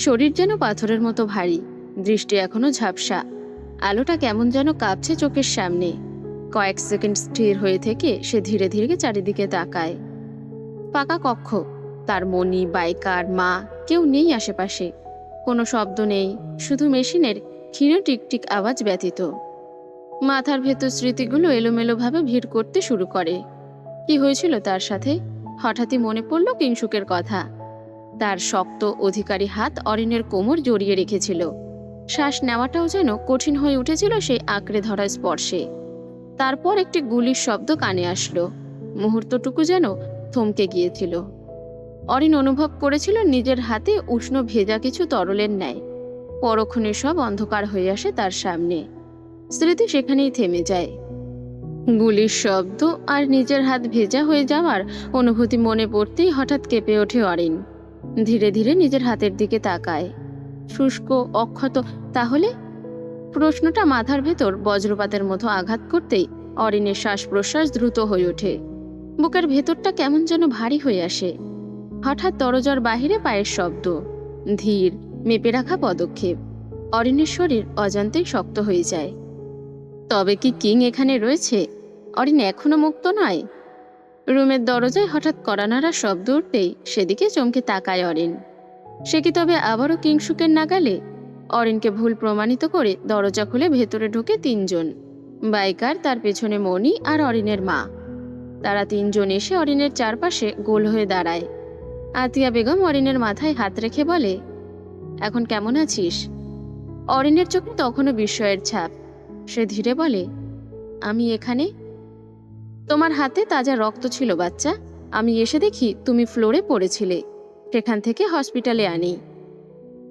শরীর যেন পাথরের মতো ভারী, দৃষ্টি এখনো ঝাপসা। আলোটা কেমন যেন কাঁপছে চোখের সামনে। কয়েক সেকেন্ড স্থির হয়ে থেকে সে ধীরে ধীরে চারিদিকে তাকায়। ফাঁকা কক্ষ, তার মনি, বাইকার, মা, কেউ নেই আশেপাশে। কোনো শব্দ নেই, শুধু মেশিনের ক্ষীণ টিকটিক আওয়াজ ব্যতীত। মাথার ভেতর স্মৃতিগুলো এলোমেলোভাবে ভিড় করতে শুরু করে। কি হয়েছিল তার সাথে? হঠাৎই মনে পড়ল কিংসুকের কথা। তার শক্ত অধিকারী হাত অরিনের কোমর জড়িয়ে রেখেছিল। শ্বাস নেওয়াটাও যেন কঠিন হয়ে উঠেছিল সেই আঁকড়ে ধরা স্পর্শে। তারপর একটি গুলির শব্দ কানে আসলো। মুহূর্তটুকু যেন থমকে গিয়েছিল। অরিন অনুভব করেছিল নিজের হাতে উষ্ণ ভেজা কিছু তরলের ন্যায়। পরক্ষণে সব অন্ধকার হয়ে আসে তার সামনে। স্মৃতি সেখানেই থেমে যায়। গুলির শব্দ আর নিজের হাত ভেজা হয়ে যাওয়ার অনুভূতি মনে পড়তেই হঠাৎ কেঁপে ওঠে অরিন। ধীরে ধীরে নিজের হাতের দিকে তাকায়। শুষ্ক, অক্ষত। তাহলে? প্রশ্নটা মাথার ভেতর বজ্রপাতের মতো আঘাত করতেই অরিনের শ্বাস প্রশ্বাস দ্রুত হয়ে ওঠে। বুকের ভেতরটা কেমন যেন ভারী হয়ে আসে। হঠাৎ দরজার বাহিরে পায়ের শব্দ, ধীর, মেপে রাখা পদক্ষেপ। অরিনের শরীর অজান্তেই শক্ত হয়ে যায়। তবে কি কিং এখানে রয়েছে? অরিন এখনো মুক্ত নয়। রুমের দরজায় হঠাৎ কড়ানাড়া শব্দ উঠতেই সেদিকে চমকে তাকায় অরিন। সে কি তবে আবারও কিংসুকের নাগালে? অরিনকে ভুল প্রমাণিত করে দরজা খুলে ভেতরে ঢোকে 3 জন। বাইকার, তার পেছনে মণি আর অরিনের মা। তারা 3 জন এসে অরিনের চারপাশে গোল হয়ে দাঁড়ায়। আতিয়া বেগম অরিনের মাথায় হাত রেখে বলে, এখন কেমন আছিস? অরিনের চোখে তখনও বিস্ময়ের ছাপ। সে ধীরে বলে, আমি এখানে। তোমার হাতে তাজা রক্ত ছিল বাচ্চা। আমি এসে দেখি তুমি ফ্লোরে পড়েছিলে। সেখান থেকে হসপিটালে আনি।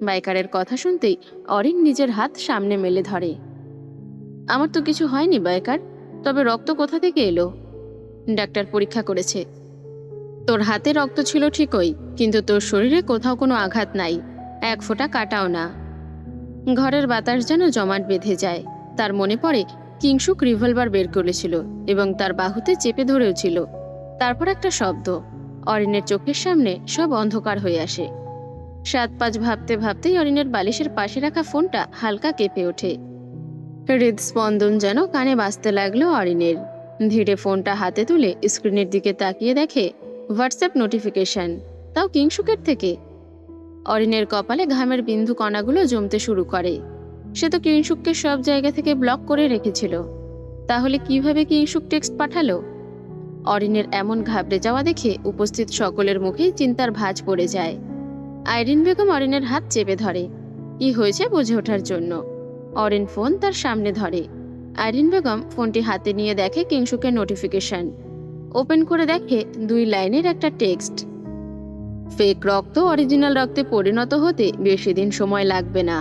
বাইকারের কথা শুনতেই অরিন নিজের হাত সামনে মেলে ধরে। আমার তো কিছু হয়নি বাইকার, তবে রক্ত কোথা থেকে এলো? ডাক্তার পরীক্ষা করেছে। তোর হাতে রক্ত ছিল ঠিকই, কিন্তু তোর শরীরে কোথাও কোনো আঘাত নাই, এক ফোঁটা কাটাও না। ঘরের বাতাস যেন জমাট বেঁধে যায়। তার মনে পড়ে কিংসুক রিভলভার বের করেছিল এবং তার বাহুতে চেপে ধরেও ছিল। তারপর একটা শব্দ। অরিনের চোখের সামনে সব অন্ধকার হয়ে আসে। 7-5 ভাবতে ভাবতেই অরিনের বালিশের পাশে রাখা ফোনটা হালকা কেঁপে ওঠে। হৃদস্পন্দন যেন কানে বাজতে লাগলো অরিনের। ধীরে ফোনটা হাতে তুলে স্ক্রিনের দিকে তাকিয়ে দেখে হোয়াটসঅ্যাপ নোটিফিকেশন, তাও কিংসুকের থেকে। অরিনের কপালে ঘামের বিন্দু কণাগুলো জমতে শুরু করে। সে তো কিংসুককে সব জায়গা থেকে ব্লক করে রেখেছিল। তাহলে কিভাবে কিংসুক টেক্সট পাঠালো? অরিনের এমন ঘাবড়ে যাওয়া দেখে উপস্থিত সকলের মুখেই চিন্তার ভাঁজ পড়ে যায়। আইরিন বেগম অরিনের হাত চেপে ধরে, কি হয়েছে বুঝে ওঠার জন্য। অরিন ফোন তার সামনে ধরে। আইরিন বেগম ফোনটি হাতে নিয়ে দেখে কিংসুকের নোটিফিকেশন। ওপেন করে দেখে 2 লাইনের একটা টেক্সট। ফেক রক্ত অরিজিনাল রক্তে পরিণত হতে বেশি দিন সময় লাগবে না।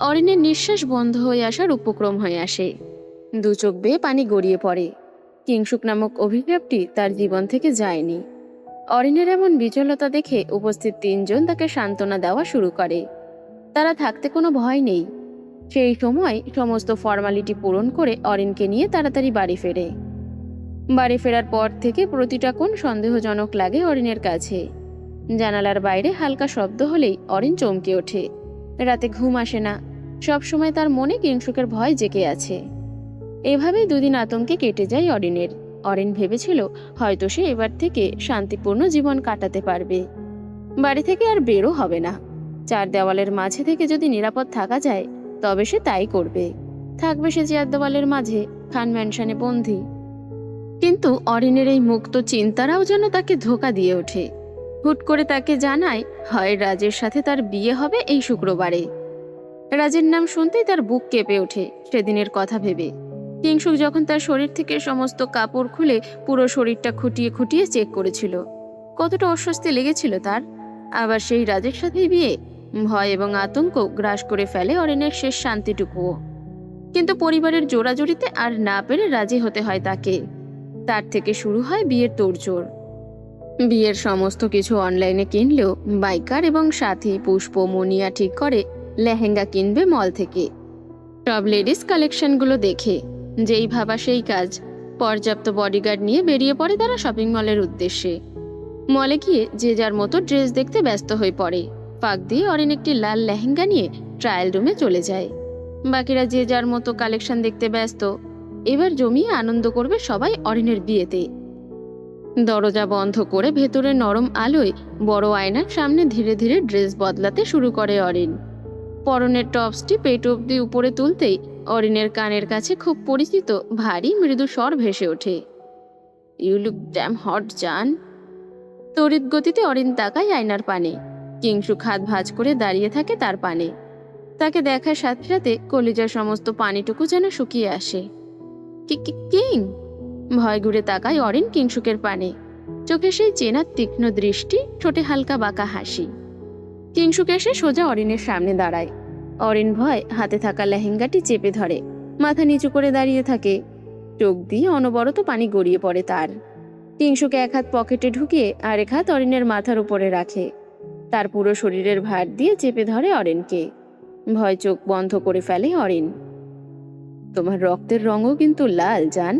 অরিনের নিঃশ্বাস বন্ধ হয়ে আসার উপক্রম হয়ে আসে। 2 চোখ বেয়ে পানি গড়িয়ে পড়ে। কিংসুক নামক অভিশাপটি তার জীবন থেকে যায়নি। অরিনের এমন বিচলতা দেখে উপস্থিত 3 জন তাকে সান্ত্বনা দেওয়া শুরু করে। তারা থাকতে কোনো ভয় নেই। সেই সময় সমস্ত ফর্মালিটি পূরণ করে অরিনকে নিয়ে তাড়াতাড়ি বাড়ি ফেরে। বাড়ি ফেরার পর থেকে প্রতিটা কোণ সন্দেহজনক লাগে অরিনের কাছে। জানালার বাইরে হালকা শব্দ হলেই অরিন চমকে ওঠে। রাতে ঘুম আসে না। সবসময় তার মনে কিংসুকের ভয় জেগে আছে। এভাবেই 2 দিন আতঙ্কে কেটে যায় অরিনের। অরিন ভেবেছিল হয়তো সে এবার থেকে শান্তিপূর্ণ জীবন কাটাতে পারবে। বাড়ি থেকে আর বেরো হবে না। 4 দেওয়ালের মাঝে থেকে যদি নিরাপদ থাকা যায় তবে সে তাই করবে। থাকবে সে 4 দেওয়ালের মাঝে, খান ম্যানশনে বন্দী। কিন্তু অরিনের এই মুক্ত চিন্তারাও যেন তাকে ধোঁকা দিয়ে ওঠে। হুট করে তাকে জানায় হয় রাজের সাথে তার বিয়ে হবে এই শুক্রবারে। রাজের নাম শুনতেই তার বুক কেঁপে ওঠে সেদিনের কথা ভেবে। কিংসুক যখন তার শরীর থেকে সমস্ত কাপড় খুলে পুরো শরীরটা খুঁটিয়ে খুঁটিয়ে চেক করেছিল। কতটা অস্বস্তি লেগেছিল তার। আবার সেই রাজের সাথেই বিয়ে। ভয় এবং আতঙ্ক গ্রাস করে ফেলে অরিনের শেষ শান্তিটুকুও। কিন্তু পরিবারের জোড়াজুড়িতে আর না পেরে রাজি হতে হয় তাকে। তার থেকে শুরু হয় বিয়ের তোড়জোড়। বিয়ের সমস্ত কিছু অনলাইনে কিনলেও বাইকার এবং সাথী পুষ্প মুনিয়া ঠিক করে লেহেঙ্গা কিনবে মল থেকে। সব লেডিস কালেকশনগুলো দেখে যেই ভাবা সেই কাজ। পর্যাপ্ত বডিগার্ড নিয়ে বেরিয়ে পড়ে তারা শপিং মলের উদ্দেশ্যে। মলে গিয়ে যে যার মতো ড্রেস দেখতে ব্যস্ত হয়ে পড়ে। ফাঁক দিয়ে অরিন একটি লাল লেহেঙ্গা নিয়ে ট্রায়াল রুমে চলে যায়। বাকিরা যে যার মতো কালেকশন দেখতে ব্যস্ত। এবার জমিয়ে আনন্দ করবে সবাই অরিনের বিয়েতে। দরজা বন্ধ করে ভেতরে নরম আলোয় বড় আয়নার সামনে ধীরে ধীরে ড্রেস বদলাতে শুরু করে অরিন। পরনের টপসটি পেট অব্দি উপরে তুলতেই অরিনের কানের কাছে খুব পরিচিত ভারী মৃদু স্বর ভেসে ওঠে, ইউ লুক ড্যাম হট জান। তড়িৎ গতিতে অরিন তাকায় আয়নার পানে। কিংসুক হাত ভাঁজ করে দাঁড়িয়ে থাকে তার পানে। তাকে দেখার সাথে সাথে কলিজার সমস্ত পানিটুকু যেন শুকিয়ে আসে। কিং! ভয় ঘুরে তাকায় অরিন কিংসুকের পানে। চোখে সেই চেনা তীক্ষ্ণ দৃষ্টি, ঠোঁটে হালকা বাঁকা হাসি। কিংসুক এসে সোজা অরিনের সামনে দাঁড়ায়। অরিন ভয় হাতে থাকা লেহেঙ্গাটি চেপে ধরে, মাথা নিচু করে দাঁড়িয়ে থাকে। চোখ দিয়ে অনবরত পানি গড়িয়ে পড়ে তার। কিংসুক এক হাত পকেটে ঢুকিয়ে আরেক হাত অরিনের মাথার উপরে রাখে। তার পুরো শরীরের ভার দিয়ে চেপে ধরে অরিনকে। ভয় চোখ বন্ধ করে ফেলে অরিন। তোমার রক্তের রঙও কিন্তু লাল জান।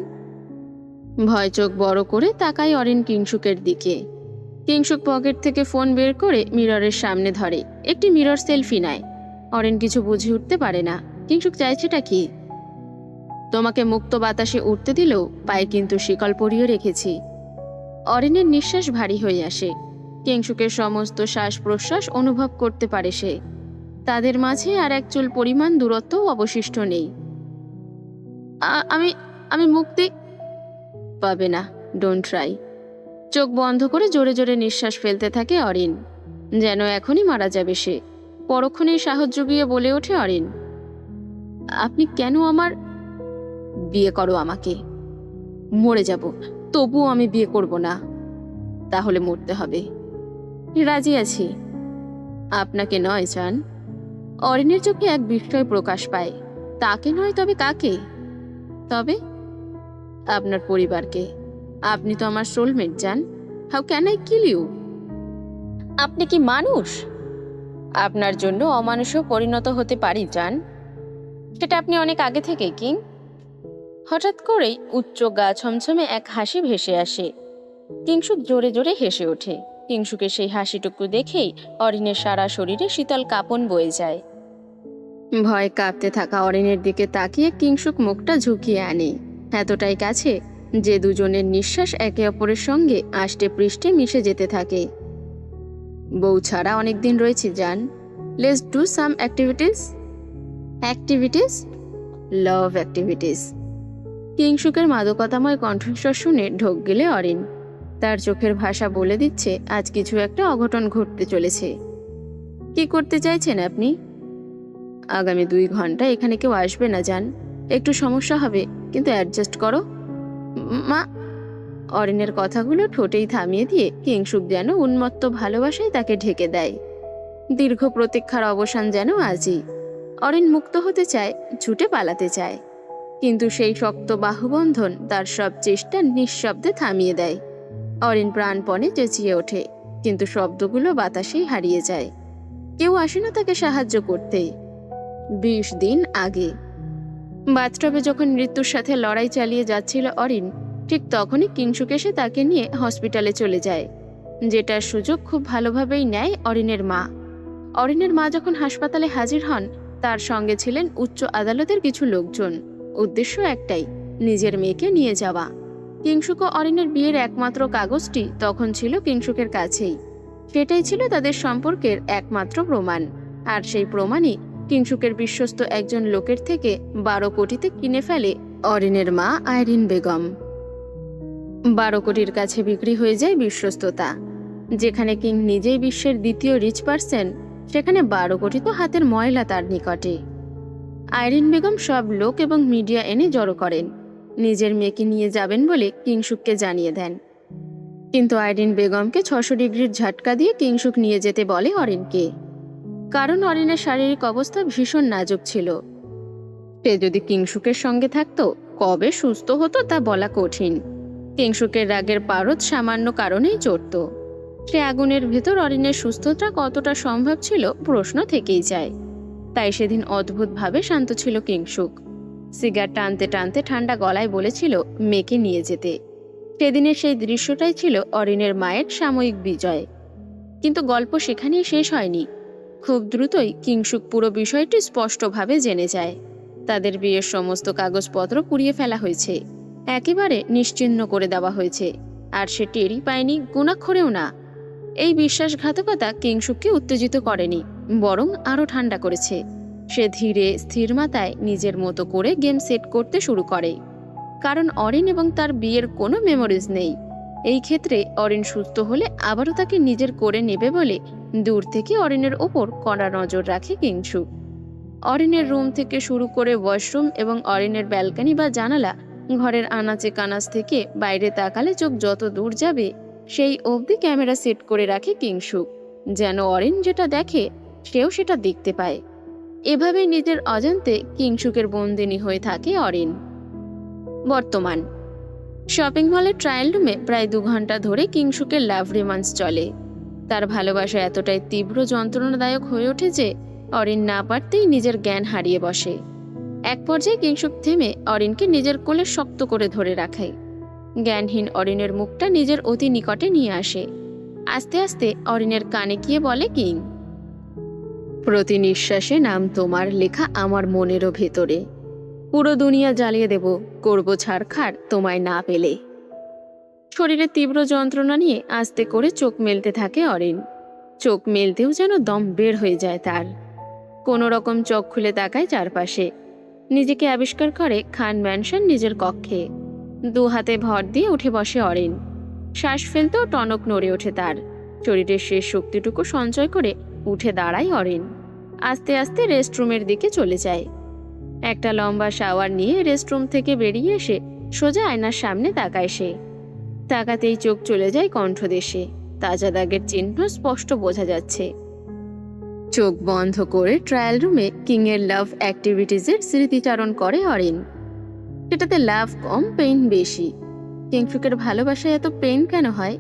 ভয় চোখ বড় করে তাকায় অরিন কিংসুকের দিকে। কিংসুক পকেট থেকে ফোন বের করে মিররের সামনে ধরে একটি মিরর সেলফি নেয়। অরিন কিছু বুঝে উঠতে পারে না কিংসুক চাইছেটা কি। তোমাকে মুক্ত বাতাসে উঠতে দিলেও পায়ে কিন্তু শিকল পরিয়ে রেখেছি। অরিনের নিঃশ্বাস ভারী হয়ে আসে। কিংসুকের সমস্ত শ্বাস প্রশ্বাস অনুভব করতে পারে সে। তাদের মাঝে আর এক চুল পরিমাণ দূরত্বও অবশিষ্ট নেই। আমি আমি মুক্তি পাবে না, ডোন্ট ট্রাই। চোখ বন্ধ করে জোরে জোরে নিঃশ্বাস ফেলতে থাকে অরিন, যেন এখনই মারা যাবে সে। পরক্ষণেই সাহস জুগিয়ে বলে ওঠে অরিন, আপনি কেন আমার বিয়ে করো আমাকে। মরে যাব তবুও আমি বিয়ে করব না। তাহলে মরতে হবে। রাজি আছি। আপনাকে নয় জান। অরিনের চোখে এক বিস্ময় প্রকাশ পায়। তাকে নয় তবে কাকে? তবে আপনার পরিবারকে। আপনি তো আমার সোলমেট জান। How can I kill you? আপনি কি মানুষ? আপনার জন্য অমানুষও পরিণত হতে পারি জান। সেটা আপনি অনেক আগে থেকে কিং। হঠাৎ করেই উচ্চ গা ছমছমে এক হাসি ভেসে আসে। কিংসুক জোরে জোরে হেসে ওঠে। কিংসুকের সেই হাসিটুকু দেখেই অরিনের সারা শরীরে শীতল কাঁপন বয়ে যায়। ভয় কাঁপতে থাকা অরিনের দিকে তাকিয়ে কিংসুক মুখটা ঝুঁকিয়ে আনে, এতটাই কাছে যে দুজনের নিঃশ্বাস একে অপরের সঙ্গে আষ্টে পৃষ্ঠে মিশে যেতে থাকে। বউ ছাড়া অনেকদিন রয়েছে জান। Let's do some activities. Activities? Love activities. কিংসুকের মাদকতাময় কণ্ঠস্বর শুনে ঢোক গেলে অরিন। তার চোখের ভাষা বলে দিচ্ছে আজ কিছু একটা অঘটন ঘটতে চলেছে। কি করতে চাইছেন আপনি? আগামী 2 ঘন্টা এখানে কেউ আসবে না জান। একটু সমস্যা হবে, কিন্তু অ্যাডজাস্ট করো। মা। অরিনের কথাগুলো ঠোঁটেই থামিয়ে দিয়ে কিংসুক যেন উন্মত্ত ভালোবাসায় তাকে ঢেকে দেয়। দীর্ঘ প্রতীক্ষার অবসান যেন আজই। অরিন মুক্ত হতে চায়, ছুটে পালাতে চায়, কিন্তু সেই শক্ত বাহুবন্ধন তার সব চেষ্টা নিঃশব্দে থামিয়ে দেয়। অরিন প্রাণপণে চেঁচিয়ে ওঠে, কিন্তু শব্দগুলো বাতাসেই হারিয়ে যায়। কেউ আসে না তাকে সাহায্য করতে। 20 দিন আগে বাথটবে যখন মৃত্যুর সাথে লড়াই চালিয়ে যাচ্ছিল অরিন, ঠিক তখনই কিংসুক এসে তাকে নিয়ে হসপিটালে চলে যায়। যেটার সুযোগ খুব ভালোভাবেই নেয় অরিনের মা। অরিনের মা যখন হাসপাতালে হাজির হন, তার সঙ্গে ছিলেন উচ্চ আদালতের কিছু লোকজন। উদ্দেশ্য একটাই, নিজের মেয়েকে নিয়ে যাওয়া। কিংসুক ও অরিনের বিয়ের একমাত্র কাগজটি তখন ছিল কিংসুকের কাছেই। সেটাই ছিল তাদের সম্পর্কের একমাত্র প্রমাণ। আর সেই প্রমাণই কিংসুকের বিশ্বস্ত একজন লোকের থেকে 12 কোটিতে কিনে ফেলে অরিনের মা আইরিন বেগম। 12 কোটির কাছে বিক্রি হয়ে যায় বিশ্বস্ততা। যেখানে কিং নিজেই বিশ্বের দ্বিতীয় রিচ পার্সন, সেখানে 12 কোটি তো হাতের ময়লা তার নিকটে। আইরিন বেগম সব লোক এবং মিডিয়া এনে জড়ো করেন, নিজের মেয়েকে নিয়ে যাবেন বলে কিংসুককে জানিয়ে দেন। কিন্তু আইরিন বেগমকে 600 ডিগ্রির ঝাটকা দিয়ে কিংসুক নিয়ে যেতে বলে অরিনকে, কারণ অরিনের শারীরিক অবস্থা ভীষণ নাজুক ছিল। সে যদি কিংসুকের সঙ্গে থাকতো, কবে সুস্থ হতো তা বলা কঠিন। কিংসুকের রাগের পারদ সামান্য কারণেই চড়ত। সে আগুনের ভেতর অরিনের সুস্থতা কতটা সম্ভব ছিল প্রশ্ন থেকেই যায়। তাই সেদিন অদ্ভুতভাবে শান্ত ছিল কিংসুক। সিগারেট টানতে টানতে ঠান্ডা গলায় বলেছিল মেয়েকে নিয়ে যেতে। সেদিনের সেই দৃশ্যটাই ছিল অরিনের মায়ের সাময়িক বিজয়। কিন্তু গল্প সেখানেই শেষ হয়নি। খুব দ্রুতই কিংসুক পুরো বিষয়টি স্পষ্টভাবে জেনে যায়। তাদের বিয়ের সমস্ত কাগজপত্র পুড়িয়ে ফেলা হয়েছে, একেবারে নিশ্চিহ্ন করে দেওয়া হয়েছে, আর সে টেরই পায়নি, গুণাক্ষরেও না। এই বিশ্বাসঘাতকতা কিংসুককে উত্তেজিত করেনি, বরং আরও ঠান্ডা করেছে। সে ধীরে স্থির মাথায় নিজের মতো করে গেম সেট করতে শুরু করে। কারণ অরিন এবং তার বিয়ের কোনো মেমোরিজ নেই। এই ক্ষেত্রে অরিন সুস্থ হলে আবারও তাকে নিজের করে নেবে বলে দূর থেকে অরিনের ওপর কড়া নজর রাখে কিংসুক। অরিনের রুম থেকে শুরু করে ওয়াশরুম এবং অরিনের ব্যালকনি বা জানালা, ঘরের আনাচে কানাচ থেকে বাইরে তাকালে চোখ যত দূর যাবে সেই অবধি ক্যামেরা সেট করে রাখে কিংসুক, যেন অরিন যেটা দেখে সেও সেটা দেখতে পায়। এভাবেই নিজের অজান্তে কিংসুকের বন্দিনী হয়ে থাকে অরিন। বর্তমান শপিং মলের ট্রায়াল রুমে প্রায় 2 ঘন্টা ধরে কিংসুকের লাভ রোম্যান্স চলে। তার ভালোবাসা এতটাই তীব্র যন্ত্রণাদায়ক হয়ে ওঠে যে অরিন না পারতেই নিজের জ্ঞান হারিয়ে বসে। এক পর্যায়ে কিংসুক থেমে অরিনকে নিজের কোলে শক্ত করে ধরে রাখে। জ্ঞানহীন অরিনের মুখটা নিজের অতি নিকটে নিয়ে আসে। আস্তে আস্তে অরিনের কানে গিয়ে বলে, কিং, প্রতি নিঃশ্বাসে নাম তোমার লেখা আমার মনেরও ভেতরে। পুরো দুনিয়া জ্বালিয়ে দেব, করব ছাড়খাড় তোমায় না পেলে। শরীরে তীব্র যন্ত্রণা নিয়ে আস্তে করে চোখ মেলতে থাকে অরিন। চোখ মেলতেও যেন দম বের হয়ে যায় তার। কোনো রকম চোখ খুলে তাকায় চারপাশে। নিজেকে আবিষ্কার করে খান ম্যানশন নিজের কক্ষে। 2 হাতে ভর দিয়ে উঠে বসে অরিন। শ্বাস ফেলতেও টনক নড়ে ওঠে তার। শরীরের শেষ শক্তিটুকু সঞ্চয় করে উঠে দাঁড়ায় অরিন। আস্তে আস্তে রেস্টরুমের দিকে চলে যায়। একটা লম্বা শাওয়ার নিয়ে রেস্টরুম থেকে বেরিয়ে এসে সোজা আয়নার সামনে তাকায় সে। তাকাতেই চোখ চলে যায় কণ্ঠদেশে। তাজা দাগের চিহ্ন স্পষ্ট বোঝা যাচ্ছে। চোখ বন্ধ করে ট্রায়াল রুমে কিং এর লাভ অ্যাক্টিভিটিজের স্মৃতিচারণ করে অরিন। সেটাতে লাভ কম, পেইন বেশি। কিংসুকের ভালোবাসায় এত পেইন কেন হয়?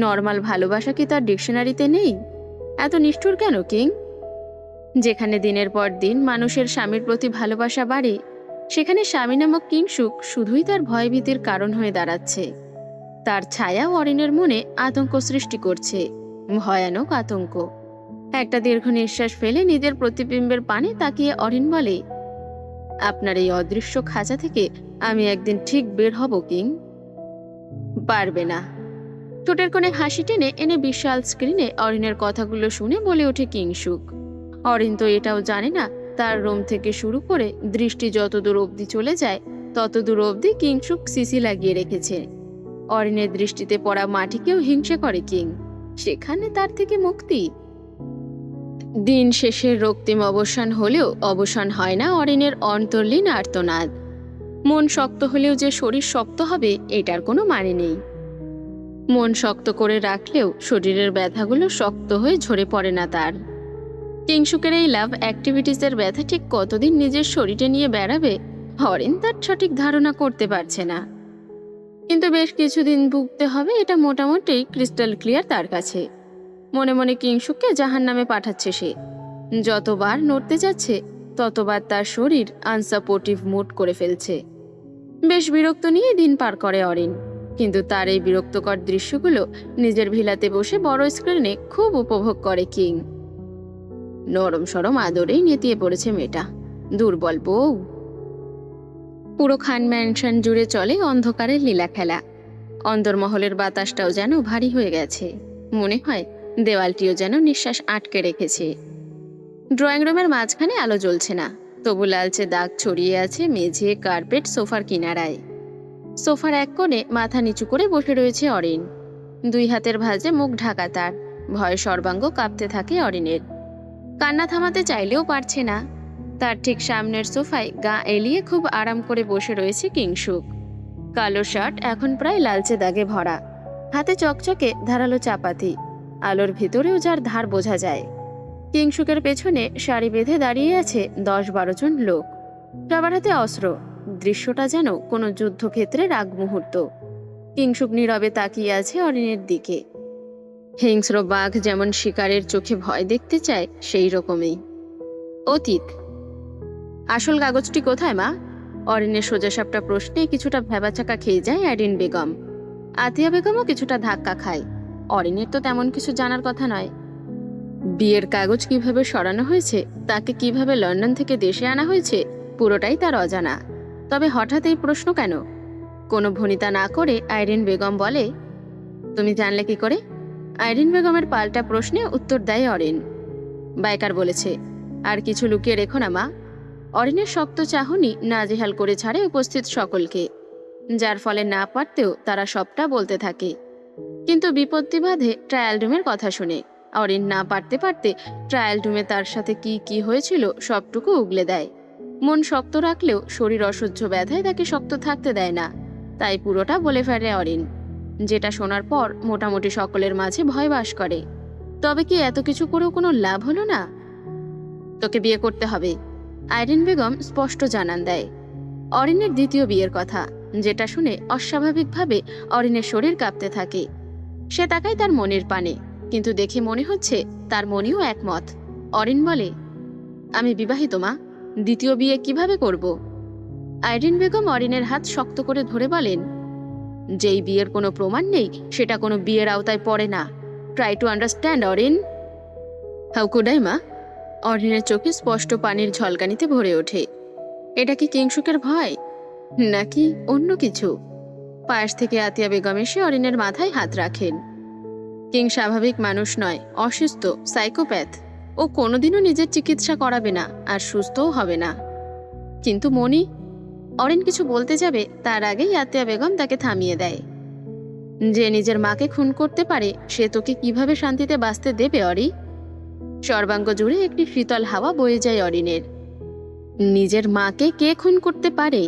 নর্মাল ভালোবাসা কি তার ডিকশনারিতে নেই? এত নিষ্ঠুর কেন কিং? যেখানে দিনের পর দিন মানুষের স্বামীর প্রতি ভালোবাসা বাড়ে, সেখানে স্বামী নামক কিংসুক শুধুই তার ভয়ভীতির কারণ হয়ে দাঁড়াচ্ছে। তার ছায়া অরিনের মনে আতঙ্ক সৃষ্টি করছে, ভয়ানক আতঙ্ক। একটা দীর্ঘ নিঃশ্বাস ফেলে নিজের প্রতিবিম্বের পানে তাকিয়ে অরিন বলে, আপনার এই অদৃশ্য খাঁচা থেকে আমি একদিন ঠিক বের হব কিং। পারবে না। ঠোঁটের কোণে হাসি টেনে এনে বিশাল স্ক্রিনে অরিনের কথাগুলো শুনে বলে ওঠে কিংসুক। অরিন তো এটাও জানে না তার রুম থেকে শুরু করে দৃষ্টি যত দূর অবধি চলে যায় তত দূর অবধি কিংসুক সিসি লাগিয়ে রেখেছে। অরিনের দৃষ্টিতে পড়া মাটিকেও হিংসে করে কিং। সেখানে তার থেকে মুক্তি। দিন শেষের রক্তিম অবসান হলেও অবসান হয় না অরিনের অন্তর্লীন আর্তনাদ। মন শক্ত হলেও যে শরীর শক্ত হবে এটার কোনো মানে নেই। মন শক্ত করে রাখলেও শরীরের ব্যথাগুলো শক্ত হয়ে ঝরে পড়ে না তার। কিংসুকের এই লাভ অ্যাক্টিভিটিসের ব্যথা ঠিক কতদিন নিজের শরীরে নিয়ে বেড়াবে অরিন তার সঠিক ধারণা করতে পারছে না। কিন্তু বেশ কিছুদিন ভুগতে হবে, এটা মোটামুটি ক্রিস্টাল ক্লিয়ার তার কাছে। মনে মনে কিংসুককে জাহান্নামে পাঠাচ্ছে সে। যতবার নড়তে যাচ্ছে ততবার তার শরীর আনসাপোর্টিভ মুড করে ফেলছে। বেশ বিরক্ত নিয়ে দিন পার করে অরিন। কিন্তু তার এই বিরক্তকর দৃশ্যগুলো নিজের ভিলাতে বসে বড় স্ক্রিনে খুব উপভোগ করে কিং। নরম সরম আদরেই নেতিয়ে পড়েছে মেয়েটা, দুর্বল বউ। পুরো খান ম্যানশন জুড়ে চলে অন্ধকারের লীলা খেলা। অন্দরমহলের বাতাসটাও যেন ভারী হয়ে গেছে। মনে হয় দেওয়ালটিও যেন নিঃশ্বাস আটকে রেখেছে। ড্রয়িং রুমের মাঝখানে আলো জ্বলছে না, তবু লালচে দাগ ছড়িয়ে আছে মেঝে, কার্পেট, সোফার কিনারায়। সোফার এক কোণে মাথা নিচু করে বসে রয়েছে অরিন। 2 হাতের ভাঁজে মুখ ঢাকা তার। ভয়ে সর্বাঙ্গ কাঁপতে থাকে অরিনের। কান্না থামাতে চাইলেও পারছে না। তার ঠিক সামনের সোফায় গা এলিয়ে খুব আরাম করে বসে রয়েছে কিংসুক। কালো শার্ট এখন প্রায় লালচে দাগে ভরা, হাতে চকচকে ধারালো চাপাতি, আলোর ভিতরেও যার ধার বোঝা যায়। কিংসুকের পেছনে সারি বেঁধে দাঁড়িয়ে আছে 10-12 জন লোক, সবার হাতে অস্ত্র। দৃশ্যটা যেন কোনো যুদ্ধক্ষেত্রের আগ মুহূর্ত। কিংসুক নীরবে তাকিয়ে আছে অরিনের দিকে। হিংস্র বাঘ যেমন শিকারের চোখে ভয় দেখতে চায়, সেই রকমই। অতীত। আসল কাগজটি কোথায় মা? অরিনের সোজাসাপটা প্রশ্নে কিছুটা ভ্যাবাচাকা খেয়ে যায় অ্যাডিন বেগম। আতিয়া বেগমও কিছুটা ধাক্কা খায়। অরিনের তো তেমন কিছু জানার কথা নয়। বিয়ের কাগজ কিভাবে সরানো হয়েছে, তাকে কিভাবে লন্ডন থেকে দেশে আনা হয়েছে, পুরোটাই তার অজানা। তবে হঠাৎ এই প্রশ্ন কেন? কোনো ভনিতা না করে আইরিন বেগম বলে, তুমি জানলে কি করে? আইরিন বেগমের পাল্টা প্রশ্নে উত্তর দেয় অরিন, বাইকার বলেছে। আর কিছু লুকিয়ে রেখো না মা। অরিনের শক্ত চাহনি নাজেহাল করে ছাড়ে উপস্থিত সকলকে, যার ফলে না পারতেও তারা সবটা বলতে থাকে। কিন্তু বিপত্তি বাধে ট্রায়াল রুমের কথা শুনে। অরিন না পারতে পারতে ট্রায়াল রুমে তার সাথে কি কি হয়েছিল সবটুকু উগলে দেয়। মন শক্ত রাখলেও শরীর অসহ্য ব্যথায় তাকে শক্ত থাকতে দেয় না, তাই পুরোটা বলে ফেলে অরিন, যেটা শোনার পর মোটামুটি সকলের মাঝে ভয় বাস করে। তবে কি এত কিছু করেও কোনো লাভ হলো না? তোকে বিয়ে করতে হবে, আইরিন বেগম স্পষ্ট জানান দেয়। অরিনের দ্বিতীয় বিয়ের কথা, যেটা শুনে অস্বাভাবিকভাবে অরিনের শরীর কাঁপতে থাকে। সে তাকায় তার মনের পানে, কিন্তু দেখে মনে হচ্ছে তার মনেও একমত। অরিন বলে, আমি বিবাহিত মা, দ্বিতীয় বিয়ে কিভাবে করব? আইরিন বেগম অরিনের হাত শক্ত করে ধরে বলেন, যেই বিয়ের কোনো প্রমাণ নেই সেটা কোনো বিয়ের আওতায় পড়ে না। Try to understand Arin. How could I মা? অরিনের চোখে স্পষ্ট পানির ঝলকানিতে ভরে ওঠে। এটা কি কিংসুকের ভয়, নাকি অন্য কিছু? পাশ থেকে আতিয়া বেগম এসে অরিনের মাথায় হাত রাখেন। কিং স্বাভাবিক মানুষ নয়, অসুস্থ, সাইকোপ্যাথ। ও কোনোদিনও নিজের চিকিৎসা করাবে না, আর সুস্থও হবে না। কিন্তু মনি, অরিন কিছু বলতে যাবে তার আগেই আতিয়া বেগম তাকে থামিয়ে দেয়। যে নিজের মাকে খুন করতে পারে সে তোকে কিভাবে শান্তিতে বাঁচতে দেবে অরি? সর্বাঙ্গ জুড়ে একটি শীতল হাওয়া বয়ে যায় অরিনের। নিজের মাকে কে খুন করতে পারে?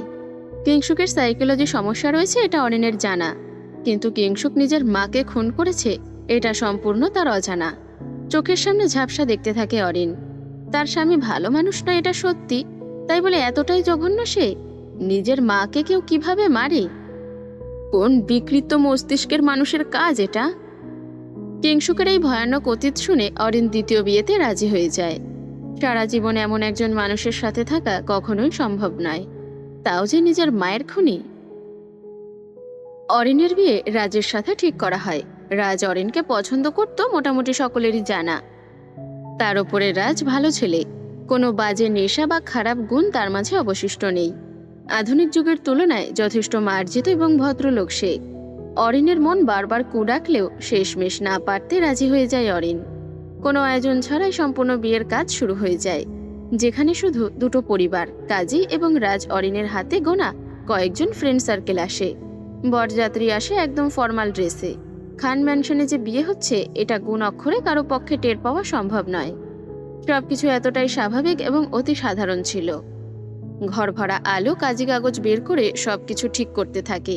কিংসুকের সাইকোলজি সমস্যা রয়েছে এটা অরিনের জানা, কিন্তু কিংসুক নিজের মাকে খুন করেছে এটা সম্পূর্ণ তার অজানা। চোখের সামনে ঝাপসা দেখতে থাকে অরিন। তার স্বামী ভালো মানুষ নয় এটা সত্যি, তাই বলে এতটাই জঘন্য সে? নিজের মাকে কেউ কিভাবে মারে? কোন বিকৃত মস্তিষ্কের মানুষের কাজ এটা? কিংসুকের এই ভয়ানক অতীত শুনে অরিন দ্বিতীয় বিয়েতে রাজি হয়ে যায়। সারা জীবন এমন একজন মানুষের সাথে থাকা কখনোই সম্ভব নয়, তাও যে নিজের মায়ের খুনি। অরিনের বিয়ে রাজের সাথে ঠিক করা হয়। রাজ অরিনকে পছন্দ করত মোটামুটি সকলেরই জানা। তার উপরে রাজ ভালো ছেলে, কোনো বাজে নেশা বা খারাপ গুণ তার মাঝে অবশিষ্ট নেই। আধুনিক যুগের তুলনায় যথেষ্ট মার্জিত এবং ভদ্রলোক সে। অরিনের মন বারবার কু ডাকলেও শেষমেশ না পারতে রাজি হয়ে যায় অরিন। কোনো আয়োজন ছাড়াই সম্পূর্ণ বিয়ের কাজ শুরু হয়ে যায়, যেখানে শুধু দুটো পরিবার, কাজী এবং রাজ অরিনের হাতে গোনা কয়েকজন ফ্রেন্ড সার্কেল আসে। বরযাত্রী আসে একদম ফর্মাল ড্রেসে। খান ম্যানশনে যে বিয়ে হচ্ছে এটা গুণ অক্ষরে কারো পক্ষে টের পাওয়া সম্ভব নয়। সবকিছু এতটাই স্বাভাবিক এবং অতি সাধারণ ছিল। ঘর ভরা আলো কাজী কাগজ বের করে সবকিছু ঠিক করতে থাকে।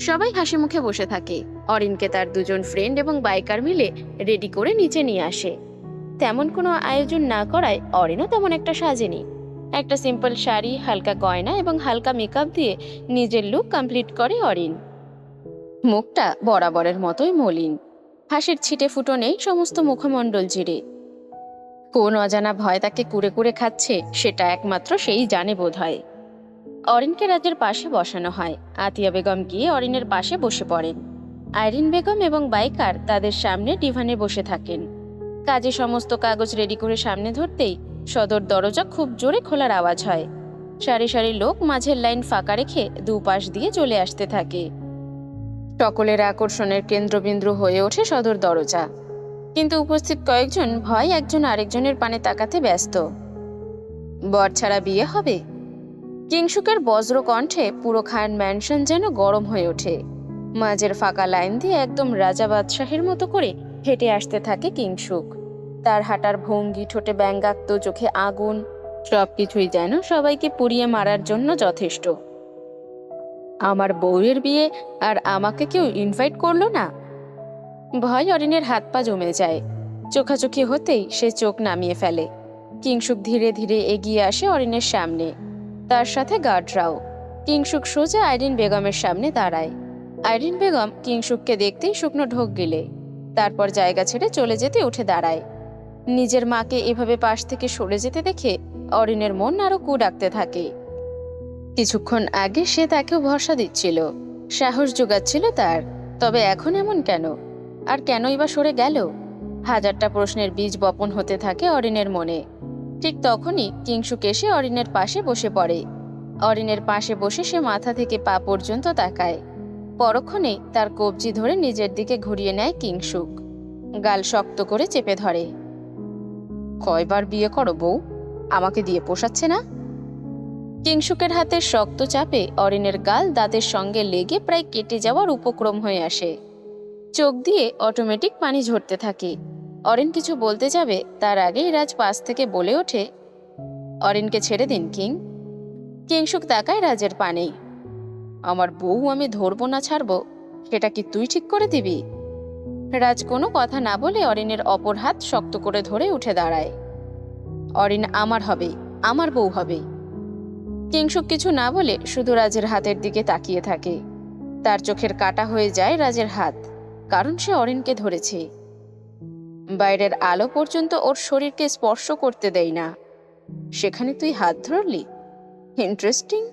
সবাই হাসি মুখে বসে থাকে। অরিনকে তার দুজন ফ্রেন্ড এবং বাইকার মিলে রেডি করে নিচে নিয়ে আসে। তেমন কোনো আয়োজন না করায় অরিনও তেমন একটা সাজেনি। একটা সিম্পল শাড়ি, হালকা গয়না এবং হালকা মেকআপ দিয়ে নিজের লুক কমপ্লিট করে অরিন। মুখটা বরাবরের মতোই মলিন, হাসির ছিটে ফুটো নেই সমস্ত মুখমণ্ডল জুড়ে। কোন অজানা ভয় তাকে কুরে কুরে খাচ্ছে সেটা একমাত্র সেই জানে বোধহয়। অরিনকে রাজের পাশে বসানো হয়। আতিয়া বেগম গিয়ে অরিনের পাশে বসে পড়েন। আইরিন বেগম এবং বাইকার তাদের সামনে ডিভানে বসে থাকেন। কাজে সমস্ত কাগজ রেডি করে সামনে ধরতেই সদর দরজা খুব জোরে খোলার আওয়াজ হয়। সারি সারি লোক মাঝের লাইন ফাঁকা রেখে দুপাশ দিয়ে চলে আসতে থাকে। সকলের আকর্ষণের কেন্দ্রবিন্দু হয়ে ওঠে সদর দরজা, কিন্তু উপস্থিত কয়েকজন ভয় একজন আরেকজনের পানে তাকাতে ব্যস্ত। বর ছাড়া বিয়ে হবে? কিংসুকের বজ্র কণ্ঠে পুরো খান ম্যানশন যেন গরম হয়ে ওঠে। মাঝের ফাঁকা লাইন দিয়ে একদম রাজা বাদশাহের মতো করে হেঁটে আসতে থাকে কিংসুক। তার হাঁটার ভঙ্গি, ঠোঁটে ব্যঙ্গাক্ত, চোখে আগুন, সবকিছুই যেন সবাইকে পুড়িয়ে মারার জন্য যথেষ্ট। আমার বউয়ের বিয়ে আর আমাকে কেউ ইনভাইট করলো না। ভয় অরিনের হাত পা জমে যায়। চোখাচোখি হতেই সে চোখ নামিয়ে ফেলে। কিংসুক ধীরে ধীরে এগিয়ে আসে অরিনের সামনে, তার সাথে গার্ডরাও। কিংসুক সোজা আইরিন বেগমের সামনে দাঁড়ায়। আইরিন বেগম কিংসুককে দেখতেই শুকনো ঢোক গিলে, তারপর জায়গা ছেড়ে চলে যেতে উঠে দাঁড়ায়। নিজের মাকে এভাবে পাশ থেকে সরে যেতে দেখে অরিনের মন আরো কু ডাকতে থাকে। কিছুক্ষণ আগে সে তাকেও ভরসা দিচ্ছিল, সাহস যোগাচ্ছিল তার, তবে এখন এমন কেন? আর কেনই বা সরে গেল? হাজারটা প্রশ্নের বীজ বপন হতে থাকে অরিনের মনে। ঠিক তখনই কিংসুক এসে অরিনের পাশে বসে পড়ে। অরিনের পাশে বসে সে মাথা থেকে পা পর্যন্ত তাকায়। পরক্ষণেই তার কবজি ধরে নিজের দিকে ঘুরিয়ে নেয় কিংসুক। গাল শক্ত করে চেপে ধরে। কয়বার বিয়ে করো বউ? আমাকে দিয়ে পোষাচ্ছে না? কিংসুকের হাতের শক্ত চাপে অরিনের গাল দাঁতের সঙ্গে লেগে প্রায় কেটে যাওয়ার উপক্রম হয়ে আসে। চোখ দিয়ে অটোমেটিক পানি ঝরতে থাকে। অরিন কিছু বলতে যাবে তার আগেই রাজ পাশ থেকে বলে ওঠে, অরিনকে ছেড়ে দিন কিং। কিংসুক তাকায় রাজের পানে। আমার বউ আমি ধরবো না ছাড়বো, সেটা কি তুই ঠিক করে দিবি? রাজ কোনো কথা না বলে অরিনের অপর হাত শক্ত করে ধরে উঠে দাঁড়ায়। অরিন আমার হবে, আমার বউ হবে। কিংসুক কিছু না বলে শুধু রাজের হাতের দিকে তাকিয়ে থাকে। তার চোখের কাটা হয়ে যায় রাজের হাত, কারণ সে অরিনকে ধরেছে। বাইরের আলো পর্যন্ত ওর শরীরকে স্পর্শ করতে দেয় না, সেখানে তুই হাত ধরলি? ইন্টারেস্টিং।